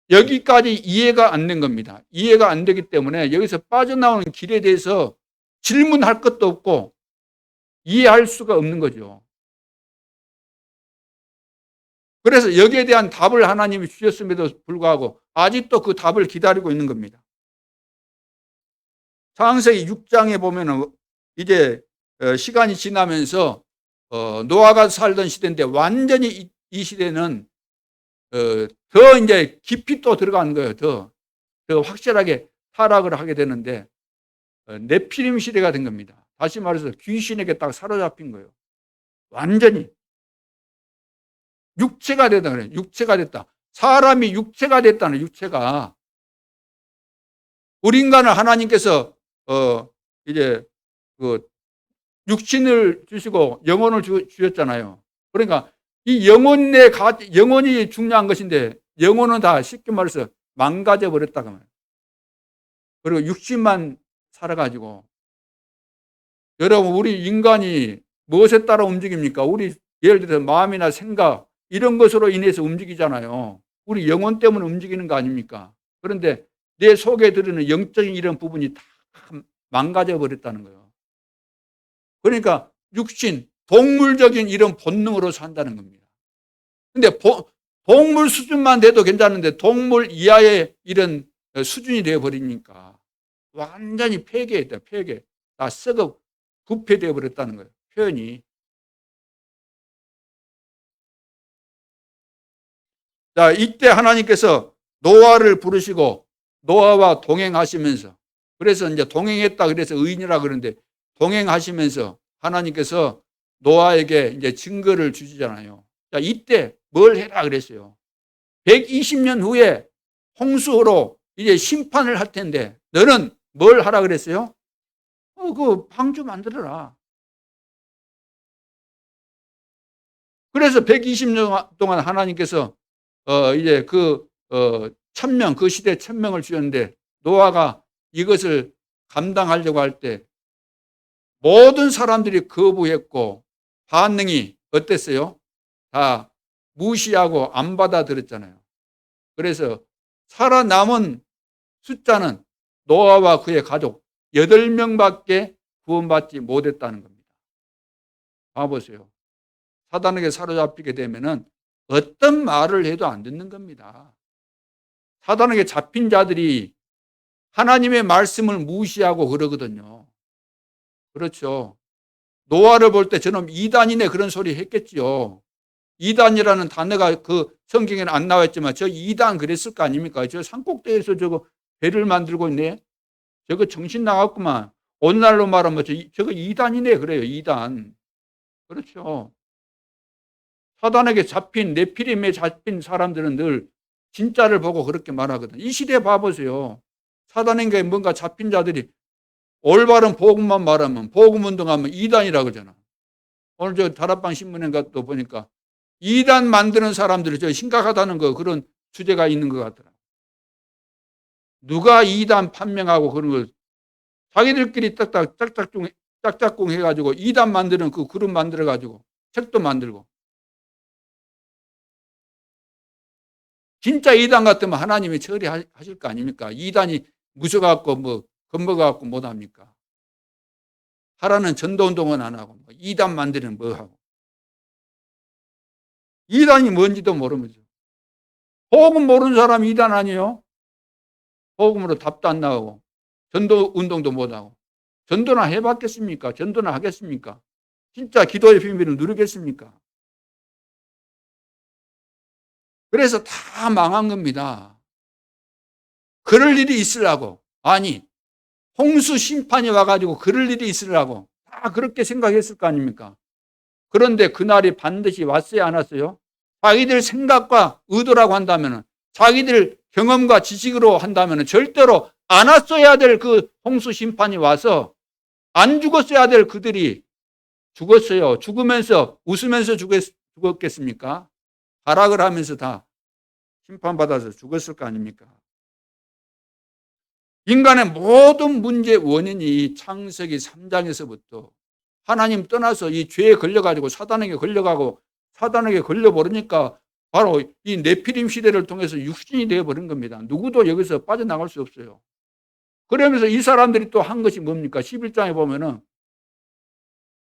여기까지 이해가 안 된 겁니다. 이해가 안 되기 때문에 여기서 빠져나오는 길에 대해서 질문할 것도 없고 이해할 수가 없는 거죠. 그래서 여기에 대한 답을 하나님이 주셨음에도 불구하고 아직도 그 답을 기다리고 있는 겁니다. 창세기 6장에 보면은 이제 시간이 지나면서 노아가 살던 시대인데 완전히 이 시대는 더 이제 깊이 또 들어가는 거예요. 더 확실하게 타락을 하게 되는데 네피림 시대가 된 겁니다. 다시 말해서 귀신에게 딱 사로잡힌 거예요. 완전히 육체가 되다 그래요. 육체가 됐다. 사람이 육체가 됐다는 육체가. 우리 인간을 하나님께서 이제 그 육신을 주시고 영혼을 주셨잖아요. 그러니까 이 영혼이 중요한 것인데 영혼은 다 쉽게 말해서 망가져 버렸다고 말해요. 그리고 육신만 살아가지고 여러분 우리 인간이 무엇에 따라 움직입니까? 우리 예를 들어서 마음이나 생각 이런 것으로 인해서 움직이잖아요. 우리 영혼 때문에 움직이는 거 아닙니까? 그런데 내 속에 들어있는 영적인 이런 부분이 다 망가져 버렸다는 거예요. 그러니까 육신, 동물적인 이런 본능으로 산다는 겁니다. 근데 동물 수준만 돼도 괜찮은데 동물 이하의 이런 수준이 되어버리니까 완전히 폐괴했다. 폐괴. 다 썩어 부패되어 버렸다는 거예요. 표현이. 자, 이때 하나님께서 노아를 부르시고 노아와 동행하시면서, 그래서 이제 동행했다 그래서 의인이라 그러는데, 동행하시면서 하나님께서 노아에게 이제 증거를 주시잖아요. 자, 이때 뭘 해라 그랬어요. 120년 후에 홍수로 이제 심판을 할 텐데 너는 뭘 하라 그랬어요? 그 방주 만들어라. 그래서 120년 동안 하나님께서 이제 그 1000명, 그 시대에 1000명을 주셨는데, 노아가 이것을 감당하려고 할 때 모든 사람들이 거부했고 반응이 어땠어요? 다 무시하고 안 받아들였잖아요. 그래서 살아남은 숫자는 노아와 그의 가족 8명밖에 구원받지 못했다는 겁니다. 봐보세요. 사단에게 사로잡히게 되면은 어떤 말을 해도 안 듣는 겁니다. 사단에게 잡힌 자들이 하나님의 말씀을 무시하고 그러거든요. 그렇죠. 노아를 볼 때 저놈 이단이네 그런 소리 했겠지요. 이단이라는 단어가 그 성경에는 안 나왔지만 저 이단 그랬을 거 아닙니까? 저 산꼭대기에서 저거 배를 만들고 있네. 저거 정신 나갔구만. 오늘날로 말하면 저거 이단이네 그래요. 이단. 그렇죠. 사단에게 잡힌, 네피림에 잡힌 사람들은 늘 진짜를 보고 그렇게 말하거든. 이 시대에 봐보세요. 사단에게 뭔가 잡힌 자들이 올바른 복음만 말하면, 복음 운동하면 이단이라고 그러잖아. 오늘 저 다락방 신문인가 또 보니까 이단 만드는 사람들이 저 심각하다는 거, 그런 주제가 있는 것 같더라. 누가 이단 판명하고 그런 걸 자기들끼리 짝짝꿍 해가지고 이단 만드는 그 그룹 만들어가지고 책도 만들고. 진짜 이단 같으면 하나님이 처리하실 거 아닙니까? 이단이 무서워갖고 뭐 겁먹어갖고 못합니까? 하라는 전도운동은 안 하고 이단 만드는 뭐 하고. 이단이 뭔지도 모르면서. 복음 모르는 사람이 이단 아니에요? 복음으로 답도 안 나오고 전도운동도 못하고. 전도나 해봤겠습니까? 전도나 하겠습니까? 진짜 기도의 비밀을 누리겠습니까? 그래서 다 망한 겁니다. 그럴 일이 있으려고. 아니, 홍수 심판이 와가지고 그럴 일이 있으려고 다 그렇게 생각했을 거 아닙니까? 그런데 그날이 반드시 왔어야 안 왔어요? 자기들 생각과 의도라고 한다면, 자기들 경험과 지식으로 한다면 절대로 안 왔어야 될 그 홍수 심판이 와서 안 죽었어야 될 그들이 죽었어요. 죽으면서 웃으면서 죽었겠습니까? 타락을 하면서 다 심판받아서 죽었을 거 아닙니까? 인간의 모든 문제의 원인이 창세기 3장에서부터 하나님 떠나서 이 죄에 걸려가지고 사단에게 걸려가고 사단에게 걸려버리니까 바로 이 네피림 시대를 통해서 육신이 되어버린 겁니다. 누구도 여기서 빠져나갈 수 없어요. 그러면서 이 사람들이 또 한 것이 뭡니까? 11장에 보면은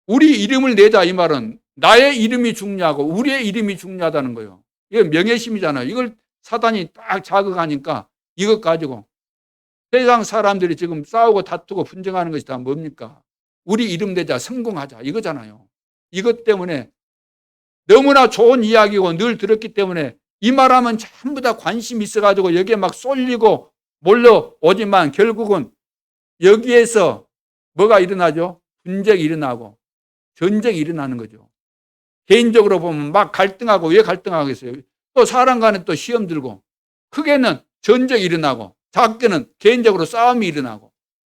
우리 이름을 내자, 이 말은 나의 이름이 중요하고 우리의 이름이 중요하다는 거예요. 이게 명예심이잖아요. 이걸 사단이 딱 자극하니까 이것 가지고 세상 사람들이 지금 싸우고 다투고 분쟁하는 것이 다 뭡니까? 우리 이름 내자, 성공하자, 이거잖아요. 이것 때문에 너무나 좋은 이야기고 늘 들었기 때문에 이 말하면 전부 다 관심이 있어가지고 여기에 막 쏠리고 몰려오지만 결국은 여기에서 뭐가 일어나죠? 분쟁이 일어나고 전쟁이 일어나는 거죠. 개인적으로 보면 막 갈등하고, 왜 갈등하겠어요? 또 사람 간에 또 시험 들고, 크게는 전쟁이 일어나고 작게는 개인적으로 싸움이 일어나고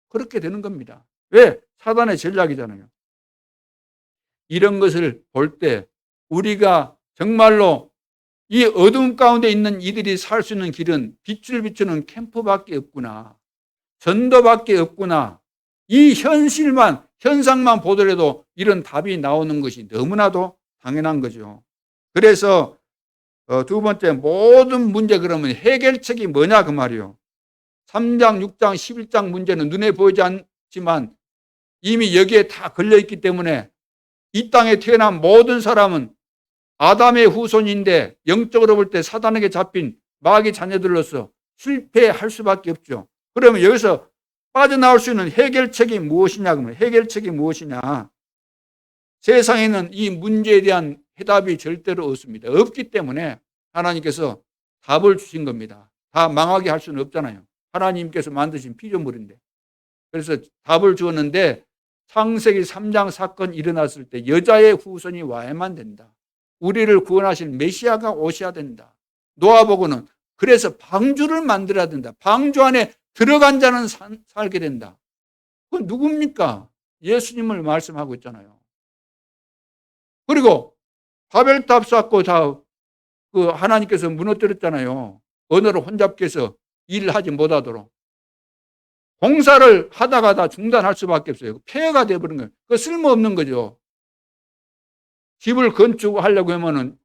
그렇게 되는 겁니다. 왜? 사단의 전략이잖아요. 이런 것을 볼 때 우리가 정말로 이 어둠 가운데 있는 이들이 살 수 있는 길은 빛을 비추는 캠프밖에 없구나, 전도밖에 없구나, 이 현상만 보더라도 이런 답이 나오는 것이 너무나도 당연한 거죠. 그래서 두 번째, 모든 문제 그러면 해결책이 뭐냐 그 말이요. 3장, 6장, 11장 문제는 눈에 보이지 않지만 이미 여기에 다 걸려있기 때문에 이 땅에 태어난 모든 사람은 아담의 후손인데 영적으로 볼 때 사단에게 잡힌 마귀 자녀들로서 실패할 수밖에 없죠. 그러면 여기서 빠져나올 수 있는 해결책이 무엇이냐 그러면, 해결책이 무엇이냐? 세상에는 이 문제에 대한 해답이 절대로 없습니다. 없기 때문에 하나님께서 답을 주신 겁니다. 다 망하게 할 수는 없잖아요. 하나님께서 만드신 피조물인데. 그래서 답을 주었는데 창세기 3장 사건 일어났을 때 여자의 후손이 와야만 된다. 우리를 구원하실 메시아가 오셔야 된다. 노아보고는 그래서 방주를 만들어야 된다. 방주 안에 들어간 자는 살게 된다. 그건 누굽니까? 예수님을 말씀하고 있잖아요. 그리고 바벨탑 쌓고 다 그 하나님께서 무너뜨렸잖아요. 언어를 혼잡게 해서 일을 하지 못하도록. 공사를 하다가 다 중단할 수밖에 없어요. 폐해가 되어버린 거예요. 그 쓸모없는 거죠. 집을 건축하려고 하면은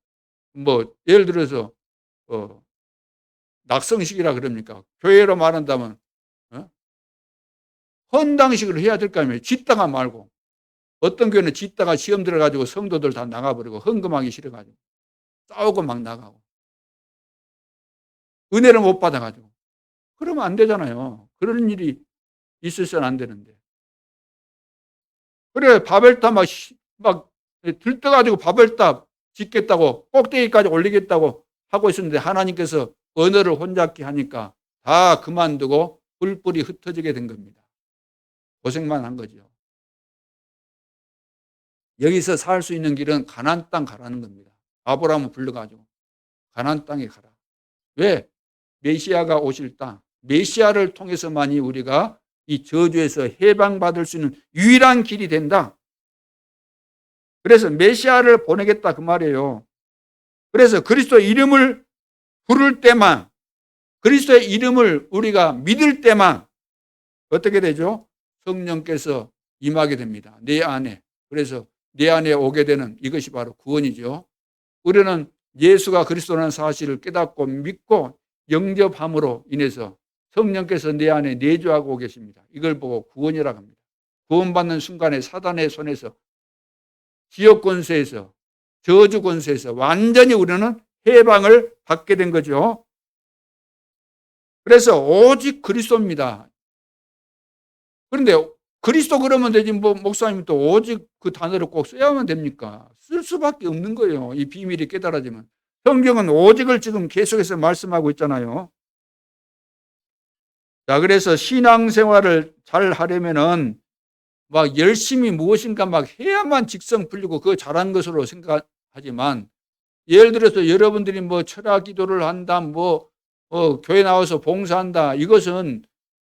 뭐 예를 들어서 낙성식이라 그럽니까? 교회로 말한다면 헌당식으로 해야 될 거 아니에요. 짓다가 말고. 어떤 교회는 짓다가 시험 들어가지고 성도들 다 나가버리고 헌금하기 싫어가지고 싸우고 막 나가고 은혜를 못 받아가지고 그러면 안 되잖아요. 그런 일이 있어서는 안 되는데. 그래 바벨탑 막 들떠가지고 바벨탑 짓겠다고 꼭대기까지 올리겠다고 하고 있었는데 하나님께서 언어를 혼잡게 하니까 다 그만두고 뿔뿔이 흩어지게 된 겁니다. 고생만 한 거죠. 여기서 살 수 있는 길은 가나안 땅 가라는 겁니다. 아브라함을 불러가지고 가나안 땅에 가라. 왜? 메시아가 오실 땅, 메시아를 통해서만이 우리가 이 저주에서 해방받을 수 있는 유일한 길이 된다. 그래서 메시아를 보내겠다 그 말이에요. 그래서 그리스도 이름을 부를 때만, 그리스도의 이름을 우리가 믿을 때만 어떻게 되죠? 성령께서 임하게 됩니다. 내 안에. 그래서 내 안에 오게 되는 이것이 바로 구원이죠. 우리는 예수가 그리스도라는 사실을 깨닫고 믿고 영접함으로 인해서 성령께서 내 안에 내주하고 계십니다. 이걸 보고 구원이라고 합니다. 구원받는 순간에 사단의 손에서 지역 권세에서 저주 권세에서 완전히 우리는 해방을 받게 된 거죠. 그래서 오직 그리스도입니다. 그런데 그리스도 그러면 되지 뭐 목사님 또 오직 그 단어를 꼭 써야만 됩니까? 쓸 수밖에 없는 거예요. 이 비밀이 깨달아지면. 성경은 오직을 지금 계속해서 말씀하고 있잖아요. 자, 그래서 신앙생활을 잘 하려면은 막 열심히 무엇인가 막 해야만 직성 풀리고 그거 잘한 것으로 생각하지만 예를 들어서 여러분들이 뭐 철학 기도를 한다, 교회 나와서 봉사한다, 이것은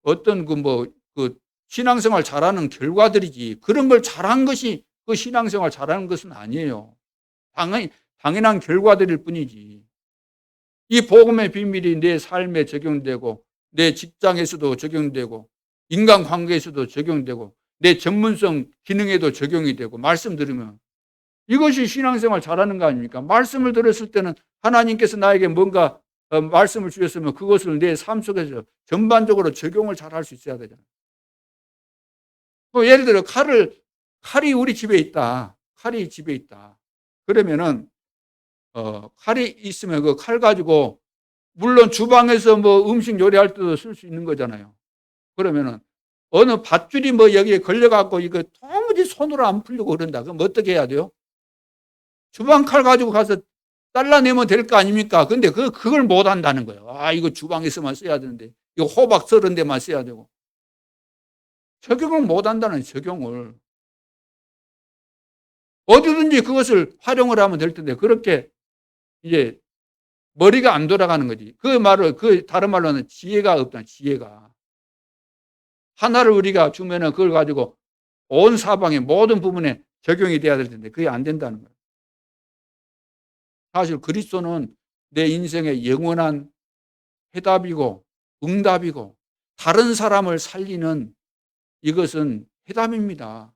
어떤 그 신앙생활 잘하는 결과들이지 그런 걸 잘한 것이 그 신앙생활 잘하는 것은 아니에요. 당연한 결과들일 뿐이지. 이 복음의 비밀이 내 삶에 적용되고 내 직장에서도 적용되고 인간관계에서도 적용되고 내 전문성 기능에도 적용이 되고 말씀 들으면 이것이 신앙생활 잘하는 거 아닙니까? 말씀을 들었을 때는 하나님께서 나에게 뭔가 말씀을 주셨으면 그것을 내 삶 속에서 전반적으로 적용을 잘 할 수 있어야 되잖아요. 예를 들어 칼이 우리 집에 있다. 칼이 집에 있다. 그러면은 칼이 있으면 그 칼 가지고 물론 주방에서 음식 요리할 때도 쓸 수 있는 거잖아요. 그러면은 어느 밧줄이 여기에 걸려갖고 이거 도무지 손으로 안 풀리고 그런다. 그럼 어떻게 해야 돼요? 주방 칼 가지고 가서 잘라내면 될 거 아닙니까? 근데 그걸 못 한다는 거예요. 이거 주방에서만 써야 되는데, 이거 호박 썰은 데만 써야 되고. 적용을 못 한다는 적용을. 어디든지 그것을 활용을 하면 될 텐데, 그렇게 이제 머리가 안 돌아가는 거지. 다른 말로는 지혜가 없다, 지혜가. 하나를 우리가 주면은 그걸 가지고 온 사방의 모든 부분에 적용이 돼야 될 텐데, 그게 안 된다는 거예요. 사실 그리스도는 내 인생의 영원한 해답이고 응답이고 다른 사람을 살리는 이것은 해답입니다.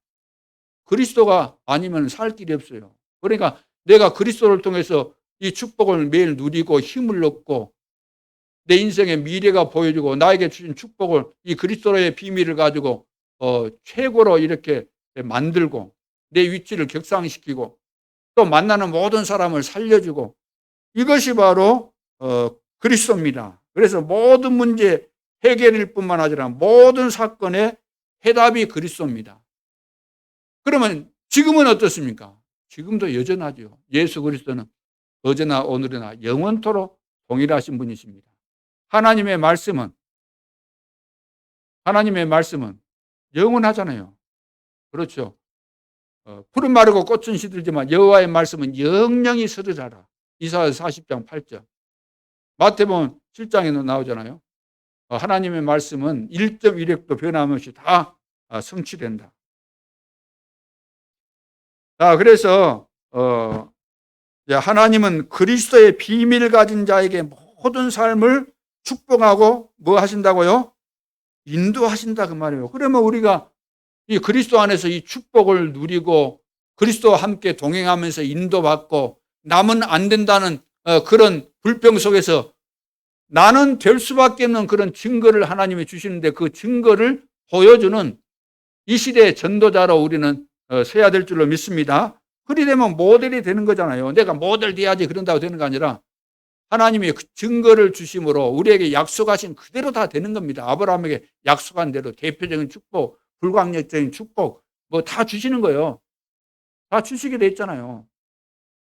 그리스도가 아니면 살 길이 없어요. 그러니까 내가 그리스도를 통해서 이 축복을 매일 누리고 힘을 얻고 내 인생의 미래가 보여지고 나에게 주신 축복을 이 그리스도의 비밀을 가지고 최고로 이렇게 만들고 내 위치를 격상시키고 또 만나는 모든 사람을 살려주고 이것이 바로 그리스도입니다. 그래서 모든 문제 해결일 뿐만 아니라 모든 사건의 해답이 그리스도입니다. 그러면 지금은 어떻습니까? 지금도 여전하죠. 예수 그리스도는 어제나 오늘이나 영원토록 동일하신 분이십니다. 하나님의 말씀은 영원하잖아요. 그렇죠. 푸른 마르고 꽃은 시들지만 여호와의 말씀은 영영이 서리라라. 이사야 40장 8절. 마태복음 7장에도 나오잖아요. 하나님의 말씀은 1.1획도 변함없이 다 성취된다. 그래서 하나님은 그리스도의 비밀을 가진 자에게 모든 삶을 축복하고 뭐 하신다고요? 인도하신다 그 말이에요. 그러면 우리가 이 그리스도 안에서 이 축복을 누리고 그리스도와 함께 동행하면서 인도받고 남은 안 된다는 그런 불평 속에서 나는 될 수밖에 없는 그런 증거를 하나님이 주시는데 그 증거를 보여주는 이 시대의 전도자로 우리는 서야 될 줄로 믿습니다. 그리 되면 모델이 되는 거잖아요. 내가 모델 돼야지 그런다고 되는 게 아니라 하나님이 그 증거를 주심으로 우리에게 약속하신 그대로 다 되는 겁니다. 아브라함에게 약속한 대로 대표적인 축복, 불강력적인 축복 뭐 다 주시는 거예요. 다 주시게 돼 있잖아요.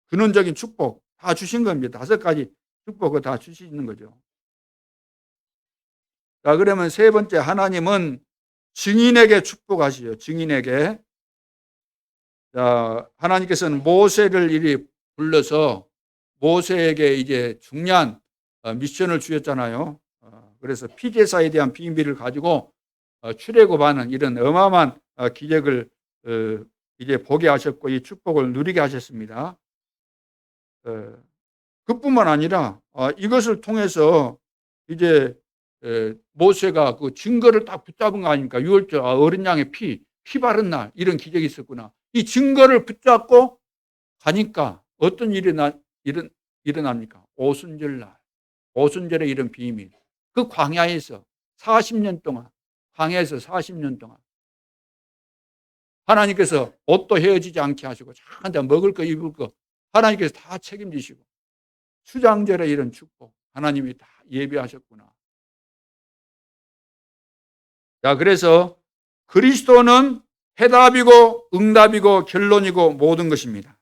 근원적인 축복 다 주신 겁니다. 5가지 축복을 다 주시는 거죠. 그러면 세 번째, 하나님은 증인에게 축복하시죠. 증인에게. 하나님께서는 모세를 이리 불러서 모세에게 이제 중요한 미션을 주셨잖아요. 그래서 피제사에 대한 비밀을 가지고 출애굽하는 이런 어마어마한 기적을 이제 보게 하셨고 이 축복을 누리게 하셨습니다. 그뿐만 아니라 이것을 통해서 이제 모세가 그 증거를 딱 붙잡은 거 아닙니까? 유월절 어린 양의 피 바른 날 이런 기적이 있었구나. 이 증거를 붙잡고 가니까 어떤 일이 일어납니까? 오순절날, 오순절의 이런 비밀. 그 광야에서 40년 동안, 광야에서 40년 동안 하나님께서 옷도 헤어지지 않게 하시고 자 먹을 거 입을 거 하나님께서 다 책임지시고 수장절의 이런 축복 하나님이 다 예비하셨구나. 그래서 그리스도는 해답이고 응답이고 결론이고 모든 것입니다.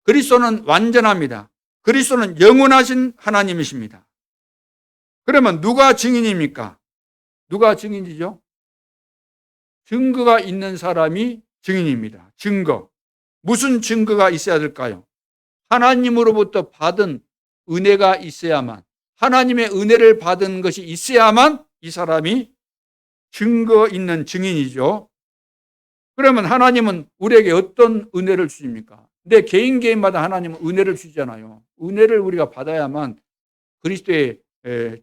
그리스도는 완전합니다. 그리스도는 영원하신 하나님이십니다. 그러면 누가 증인입니까? 누가 증인이죠? 증거가 있는 사람이 증인입니다. 증거. 무슨 증거가 있어야 될까요? 하나님으로부터 받은 은혜가 있어야만, 하나님의 은혜를 받은 것이 있어야만 이 사람이 증거 있는 증인이죠. 그러면 하나님은 우리에게 어떤 은혜를 주십니까? 내 개인마다 하나님은 은혜를 주잖아요. 은혜를 우리가 받아야만 그리스도의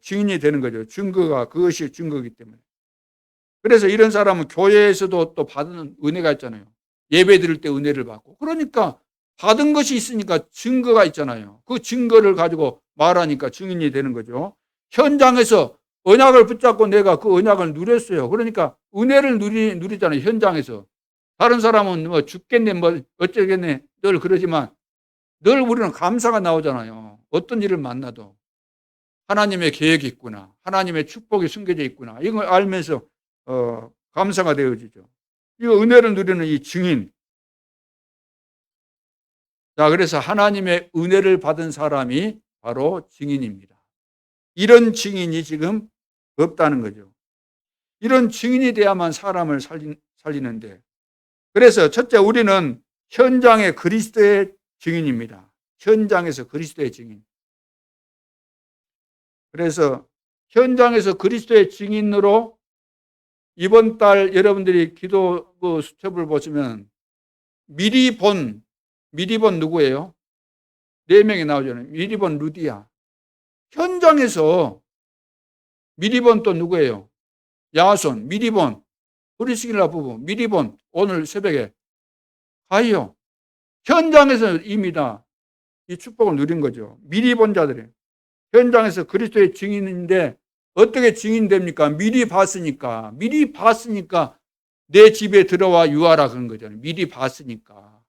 증인이 되는 거죠. 증거가 그것이 증거이기 때문에. 그래서 이런 사람은 교회에서도 또 받는 은혜가 있잖아요. 예배 드릴 때 은혜를 받고. 그러니까 받은 것이 있으니까 증거가 있잖아요. 그 증거를 가지고 말하니까 증인이 되는 거죠. 현장에서 언약을 붙잡고 내가 그 언약을 누렸어요. 그러니까 은혜를 누리잖아요. 현장에서. 다른 사람은 뭐 죽겠네, 뭐 어쩌겠네 늘 그러지만 늘 우리는 감사가 나오잖아요. 어떤 일을 만나도 하나님의 계획이 있구나. 하나님의 축복이 숨겨져 있구나. 이걸 알면서 감사가 되어지죠. 이거 은혜를 누리는 이 증인. 그래서 하나님의 은혜를 받은 사람이 바로 증인입니다. 이런 증인이 지금 없다는 거죠. 이런 증인이 돼야만 사람을 살리는데. 그래서 첫째, 우리는 현장의 그리스도의 증인입니다. 현장에서 그리스도의 증인. 그래서 현장에서 그리스도의 증인으로 이번 달 여러분들이 기도 그 수첩을 보시면 미리 본 누구예요? 4명이 나오잖아요. 미리 본 루디아. 현장에서 미리 본 또 누구예요? 야손, 미리 본 프리스길라 부부, 미리 본 오늘 새벽에 가이요. 현장에서 이미 다 이 축복을 누린 거죠. 미리 본 자들이 현장에서 그리스도의 증인인데 어떻게 증인됩니까? 미리 봤으니까 내 집에 들어와 유하라 그런 거잖아요. 미리 봤으니까.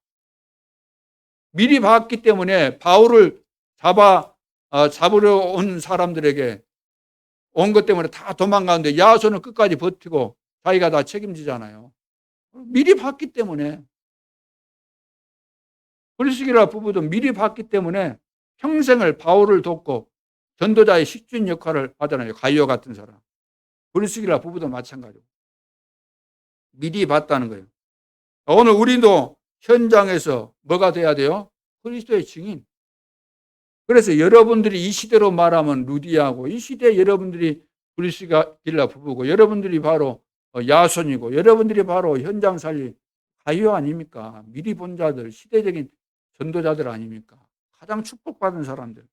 미리 봤기 때문에 바울을 잡으려 온 사람들에게 온 것 때문에 다 도망가는데 야손은 끝까지 버티고 자기가 다 책임지잖아요. 미리 봤기 때문에. 프리스길라 부부도 미리 봤기 때문에 평생을 바울을 돕고 전도자의 식주인 역할을 하잖아요. 가이오 같은 사람. 브리스길라 부부도 마찬가지고. 미리 봤다는 거예요. 오늘 우리도 현장에서 뭐가 돼야 돼요? 그리스도의 증인. 그래서 여러분들이 이 시대로 말하면 루디아고, 이 시대에 여러분들이 브리스길라 부부고, 여러분들이 바로 야손이고, 여러분들이 바로 현장 살리 가이오 아닙니까? 미리 본 자들, 시대적인 전도자들 아닙니까? 가장 축복받은 사람들.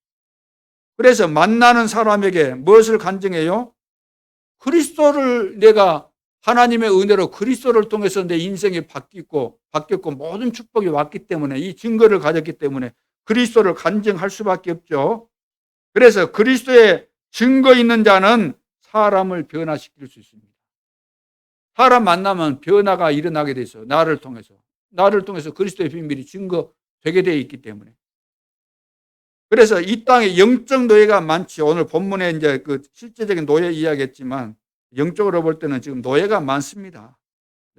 그래서 만나는 사람에게 무엇을 간증해요? 그리스도를 내가 하나님의 은혜로 그리스도를 통해서 내 인생이 바뀌었고 모든 축복이 왔기 때문에, 이 증거를 가졌기 때문에 그리스도를 간증할 수밖에 없죠. 그래서 그리스도의 증거 있는 자는 사람을 변화시킬 수 있습니다. 사람 만나면 변화가 일어나게 돼 있어요. 나를 통해서 그리스도의 비밀이 증거되게 되어 있기 때문에. 그래서 이 땅에 영적 노예가 많지. 오늘 본문에 이제 그 실제적인 노예 이야기했지만 영적으로 볼 때는 지금 노예가 많습니다.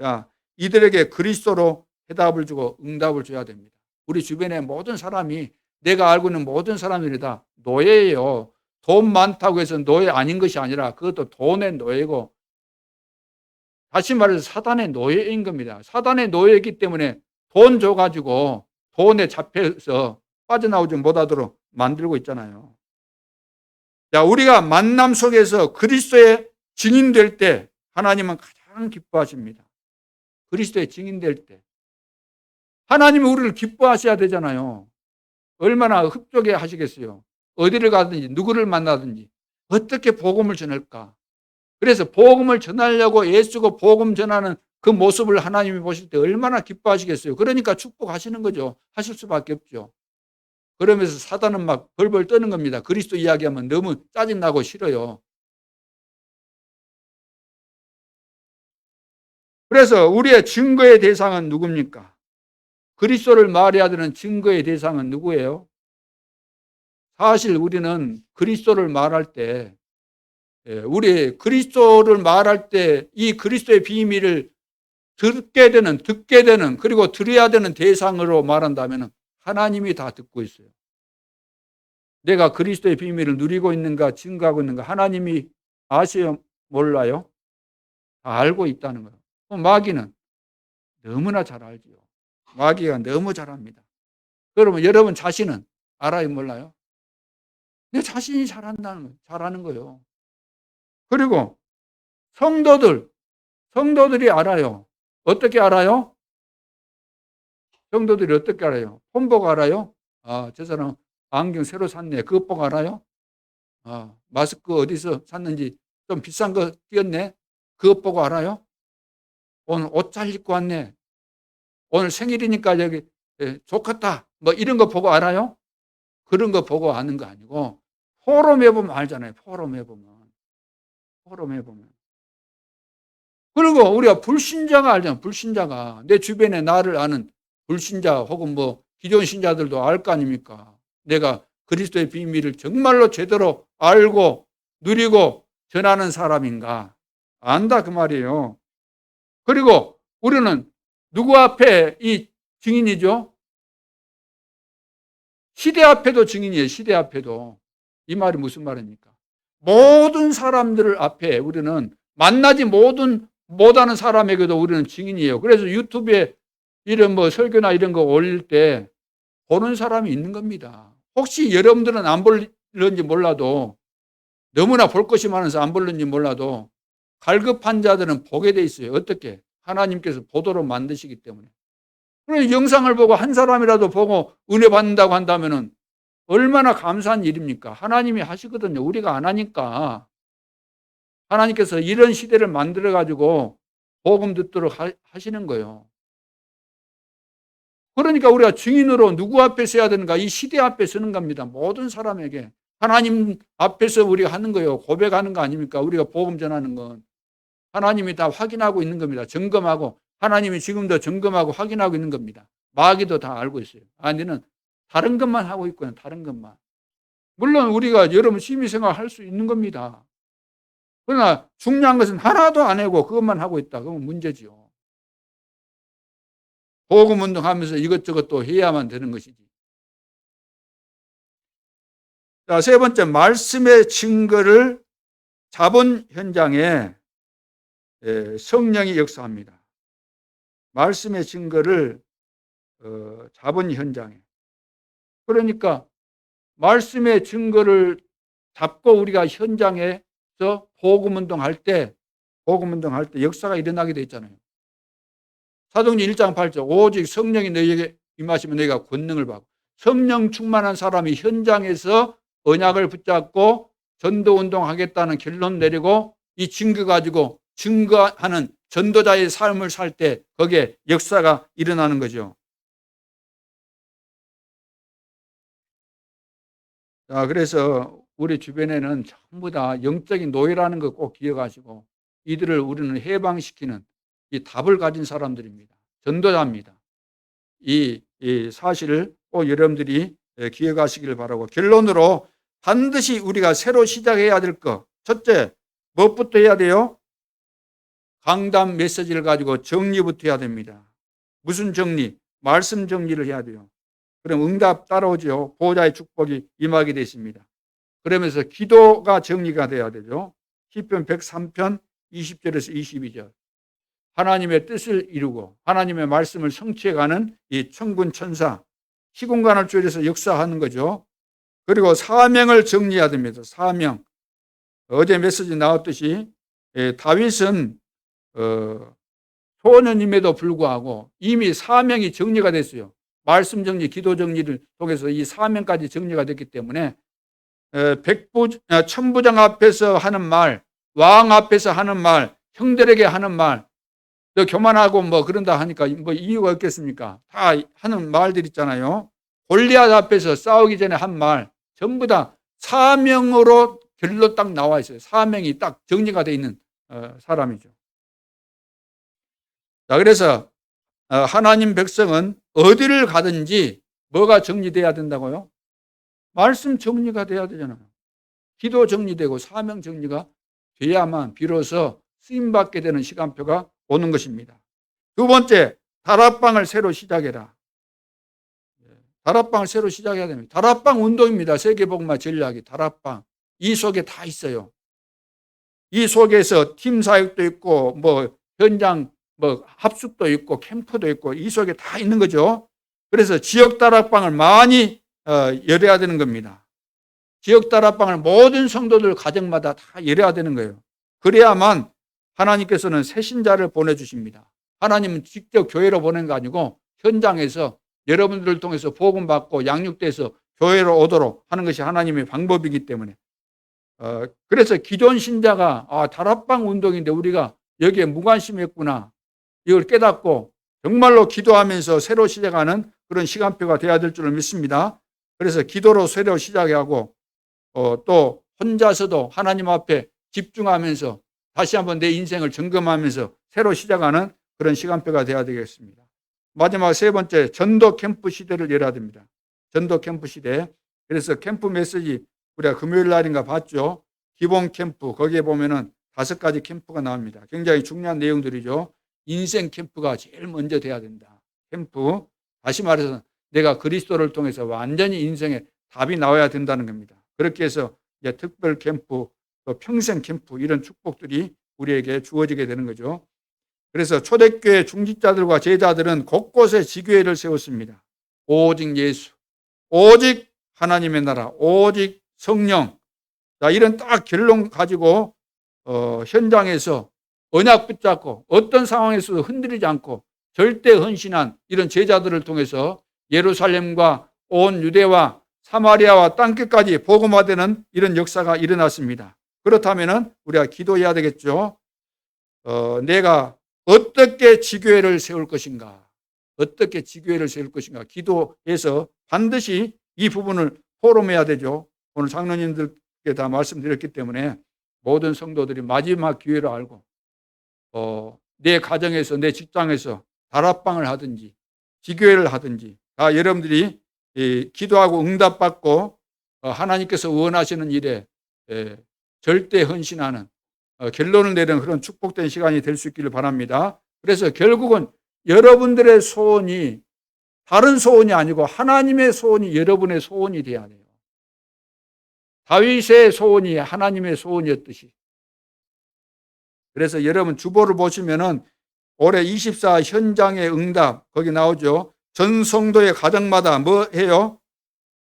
야, 이들에게 그리스도로 해답을 주고 응답을 줘야 됩니다. 우리 주변의 모든 사람이, 내가 알고 있는 모든 사람들이 다 노예예요. 돈 많다고 해서 노예 아닌 것이 아니라 그것도 돈의 노예고, 다시 말해서 사단의 노예인 겁니다. 사단의 노예이기 때문에 돈 줘가지고 돈에 잡혀서 빠져나오지 못하도록 만들고 있잖아요. 자, 우리가 만남 속에서 그리스도의 증인될 때 하나님은 가장 기뻐하십니다. 그리스도의 증인될 때 하나님은 우리를 기뻐하셔야 되잖아요. 얼마나 흡족해 하시겠어요. 어디를 가든지 누구를 만나든지 어떻게 복음을 전할까. 그래서 복음을 전하려고 애쓰고 복음 전하는 그 모습을 하나님이 보실 때 얼마나 기뻐하시겠어요. 그러니까 축복하시는 거죠. 하실 수밖에 없죠. 그러면서 사단은 막 벌벌 떠는 겁니다. 그리스도 이야기하면 너무 짜증나고 싫어요. 그래서 우리의 증거의 대상은 누굽니까? 그리스도를 말해야 되는 증거의 대상은 누구예요? 사실 우리는 그리스도를 말할 때, 우리 그리스도를 말할 때 이 그리스도의 비밀을 듣게 되는 그리고 들어야 되는 대상으로 말한다면 하나님이 다 듣고 있어요. 내가 그리스도의 비밀을 누리고 있는가 증거하고 있는가 하나님이 아세요? 몰라요? 다 알고 있다는 거예요. 마귀는 너무나 잘 알지요. 마귀가 너무 잘합니다. 그러면 여러분 자신은 알아요? 몰라요? 내 자신이 잘하는 거예요. 그리고 성도들이 알아요. 어떻게 알아요? 성도들이 어떻게 알아요? 폰 보고 알아요? 아, 저 사람 안경 새로 샀네. 그것 보고 알아요? 아, 마스크 어디서 샀는지 좀 비싼 거 띄었네. 그것 보고 알아요? 오늘 옷 잘 입고 왔네. 오늘 생일이니까 여기 좋겠다. 뭐 이런 거 보고 알아요? 그런 거 보고 아는 거 아니고 포럼에 보면 알잖아요. 포럼에 보면. 그리고 우리가 불신자가 알잖아요. 불신자가. 내 주변에 나를 아는 불신자 혹은 뭐 기존 신자들도 알 거 아닙니까? 내가 그리스도의 비밀을 정말로 제대로 알고 누리고 전하는 사람인가? 안다 그 말이에요. 그리고 우리는 누구 앞에 이 증인이죠? 시대 앞에도 증인이에요. 시대 앞에도. 이 말이 무슨 말입니까? 모든 사람들 앞에 우리는 만나지 못하는 사람에게도 우리는 증인이에요. 그래서 유튜브에 이런 뭐 설교나 이런 거 올릴 때 보는 사람이 있는 겁니다. 혹시 여러분들은 안 볼는지 몰라도, 너무나 볼 것이 많아서 안 볼는지 몰라도 갈급한 자들은 보게 돼 있어요. 어떻게? 하나님께서 보도록 만드시기 때문에. 그래서 영상을 보고 한 사람이라도 보고 은혜 받는다고 한다면은 얼마나 감사한 일입니까? 하나님이 하시거든요. 우리가 안 하니까. 하나님께서 이런 시대를 만들어 가지고 복음 듣도록 하시는 거예요. 그러니까 우리가 증인으로 누구 앞에 서야 되는가? 이 시대 앞에 서는 겁니다. 모든 사람에게. 하나님 앞에서 우리가 하는 거예요. 고백하는 거 아닙니까? 우리가 복음 전하는 건. 하나님이 다 확인하고 있는 겁니다. 점검하고. 하나님이 지금도 점검하고 확인하고 있는 겁니다. 마귀도 다 알고 있어요. 아, 너는 다른 것만 하고 있구나. 다른 것만. 물론 우리가 여러분 취미생활 할 수 있는 겁니다. 그러나 중요한 것은 하나도 안 하고 그것만 하고 있다. 그러면 문제지요. 복음운동하면서 이것저것 또 해야만 되는 것이지. 자, 세 번째, 말씀의 증거를 잡은 현장에 성령이 역사합니다. 말씀의 증거를 잡은 현장에. 그러니까 말씀의 증거를 잡고 우리가 현장에서 복음운동할 때 역사가 일어나게 돼 있잖아요. 사도행전 1장 8절 오직 성령이 너희에게 임하시면 너희가 권능을 받고, 성령 충만한 사람이 현장에서 언약을 붙잡고 전도운동하겠다는 결론 내리고 이 증거 가지고 증거하는 전도자의 삶을 살 때 거기에 역사가 일어나는 거죠. 자, 그래서 우리 주변에는 전부 다 영적인 노예라는 거 꼭 기억하시고, 이들을 우리는 해방시키는 이 답을 가진 사람들입니다. 전도자입니다. 이 사실을 꼭 여러분들이 기억하시길 바라고, 결론으로 반드시 우리가 새로 시작해야 될 것, 첫째, 무엇부터 해야 돼요? 강단 메시지를 가지고 정리부터 해야 됩니다. 무슨 정리? 말씀 정리를 해야 돼요. 그럼 응답 따라오죠. 보호자의 축복이 임하게 되십니다. 그러면서 기도가 정리가 돼야 되죠. 시편 103편 20절에서 22절. 하나님의 뜻을 이루고 하나님의 말씀을 성취해가는 이 천군 천사, 시공간을 줄여서 역사하는 거죠. 그리고 사명을 정리해야 됩니다. 사명. 어제 메시지 나왔듯이 다윗은 소년임에도 불구하고 이미 사명이 정리가 됐어요. 말씀 정리, 기도 정리를 통해서 이 사명까지 정리가 됐기 때문에 천부장 앞에서 하는 말, 왕 앞에서 하는 말, 형들에게 하는 말, 너 교만하고 뭐 그런다 하니까 뭐 이유가 없겠습니까? 다 하는 말들 있잖아요. 골리앗 앞에서 싸우기 전에 한 말, 전부 다 사명으로 결로 딱 나와 있어요. 사명이 딱 정리가 되어 있는 사람이죠. 자, 그래서 하나님 백성은 어디를 가든지 뭐가 정리돼야 된다고요? 말씀 정리가 돼야 되잖아요. 기도 정리되고 사명 정리가 돼야만 비로소 쓰임받게 되는 시간표가 오는 것입니다. 두 번째, 다락방을 새로 시작해라. 다락방을 새로 시작해야 됩니다. 다락방 운동입니다. 세계복음화 전략이 다락방. 이 속에 다 있어요. 이 속에서 팀 사역도 있고 뭐 현장 뭐 합숙도 있고 캠프도 있고 이 속에 다 있는 거죠. 그래서 지역 다락방을 많이 열어야 되는 겁니다. 지역 다락방을 모든 성도들 가정마다 다 열어야 되는 거예요. 그래야만 하나님께서는 새신자를 보내주십니다. 하나님은 직접 교회로 보낸 거 아니고 현장에서 여러분들을 통해서 복음 받고 양육돼서 교회로 오도록 하는 것이 하나님의 방법이기 때문에 그래서 기존 신자가 다락방 운동인데 우리가 여기에 무관심했구나, 이걸 깨닫고 정말로 기도하면서 새로 시작하는 그런 시간표가 돼야 될 줄을 믿습니다. 그래서 기도로 새로 시작하고 또 혼자서도 하나님 앞에 집중하면서 다시 한번 내 인생을 점검하면서 새로 시작하는 그런 시간표가 돼야 되겠습니다. 마지막 세 번째, 전도 캠프 시대를 열어야 됩니다. 전도 캠프 시대. 그래서 캠프 메시지 우리가 금요일 날인가 봤죠. 기본 캠프, 거기에 보면은 5가지 캠프가 나옵니다. 굉장히 중요한 내용들이죠. 인생 캠프가 제일 먼저 돼야 된다. 캠프. 다시 말해서 내가 그리스도를 통해서 완전히 인생에 답이 나와야 된다는 겁니다. 그렇게 해서 이제 특별 캠프, 또 평생 캠프, 이런 축복들이 우리에게 주어지게 되는 거죠. 그래서 초대교회 중직자들과 제자들은 곳곳에 지교회를 세웠습니다. 오직 예수, 오직 하나님의 나라, 오직 성령. 자, 이런 딱 결론 가지고 현장에서 언약 붙잡고 어떤 상황에서도 흔들리지 않고 절대 헌신한 이런 제자들을 통해서 예루살렘과 온 유대와 사마리아와 땅끝까지 복음화되는 이런 역사가 일어났습니다. 그렇다면 우리가 기도해야 되겠죠. 내가 어떻게 지교회를 세울 것인가, 어떻게 지교회를 세울 것인가, 기도해서 반드시 이 부분을 포럼해야 되죠. 오늘 장로님들께 다 말씀드렸기 때문에 모든 성도들이 마지막 기회를 알고 내 가정에서, 내 직장에서 다락방을 하든지 지교회를 하든지 다 여러분들이 기도하고 응답받고 하나님께서 원하시는 일에 절대 헌신하는 결론을 내리는 그런 축복된 시간이 될 수 있기를 바랍니다. 그래서 결국은 여러분들의 소원이 다른 소원이 아니고 하나님의 소원이 여러분의 소원이 돼야 돼요. 다윗의 소원이 하나님의 소원이었듯이. 그래서 여러분 주보를 보시면은 올해 24 현장의 응답 거기 나오죠. 전 성도의 가정마다 뭐 해요?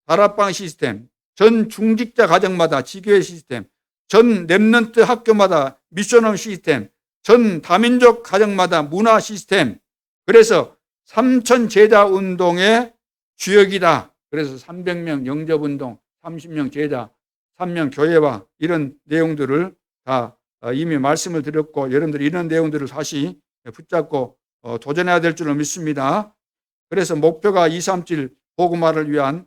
다락방 시스템, 전 중직자 가정마다 지교회 시스템, 전 렘넌트 학교마다 미션홈 시스템, 전 다민족 가정마다 문화 시스템. 그래서 3천 제자 운동의 주역이다. 그래서 300명 영접운동, 30명 제자, 3명 교회와 이런 내용들을 다 이미 말씀을 드렸고, 여러분들이 이런 내용들을 다시 붙잡고 도전해야 될 줄로 믿습니다. 그래서 목표가 237 복음화를 위한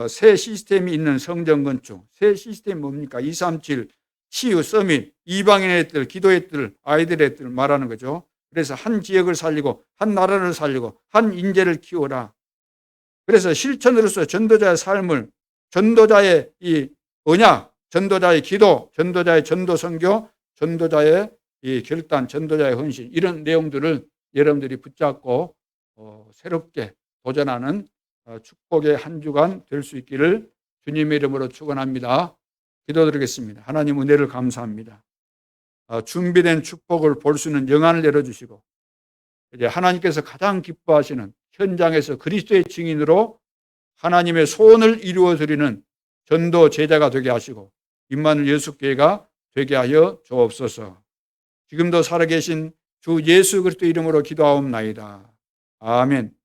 새 시스템이 있는 성전 건축. 새 시스템이 뭡니까? 237 치유 서밋, 이방인의 뜰, 기도의 뜰, 아이들의 뜰 말하는 거죠. 그래서 한 지역을 살리고 한 나라를 살리고 한 인재를 키워라. 그래서 실천으로서 전도자의 삶을, 전도자의 이 언약, 전도자의 기도, 전도자의 전도 선교, 전도자의 이 결단, 전도자의 헌신, 이런 내용들을 여러분들이 붙잡고 새롭게 도전하는 축복의 한 주간 될 수 있기를 주님의 이름으로 축원합니다. 기도드리겠습니다. 하나님 은혜를 감사합니다. 준비된 축복을 볼 수 있는 영안을 열어주시고, 이제 하나님께서 가장 기뻐하시는 현장에서 그리스도의 증인으로 하나님의 소원을 이루어드리는 전도 제자가 되게 하시고 임마누엘 예수교회가 되게 하여 주옵소서. 지금도 살아계신 주 예수 그리스도 이름으로 기도하옵나이다. 아멘.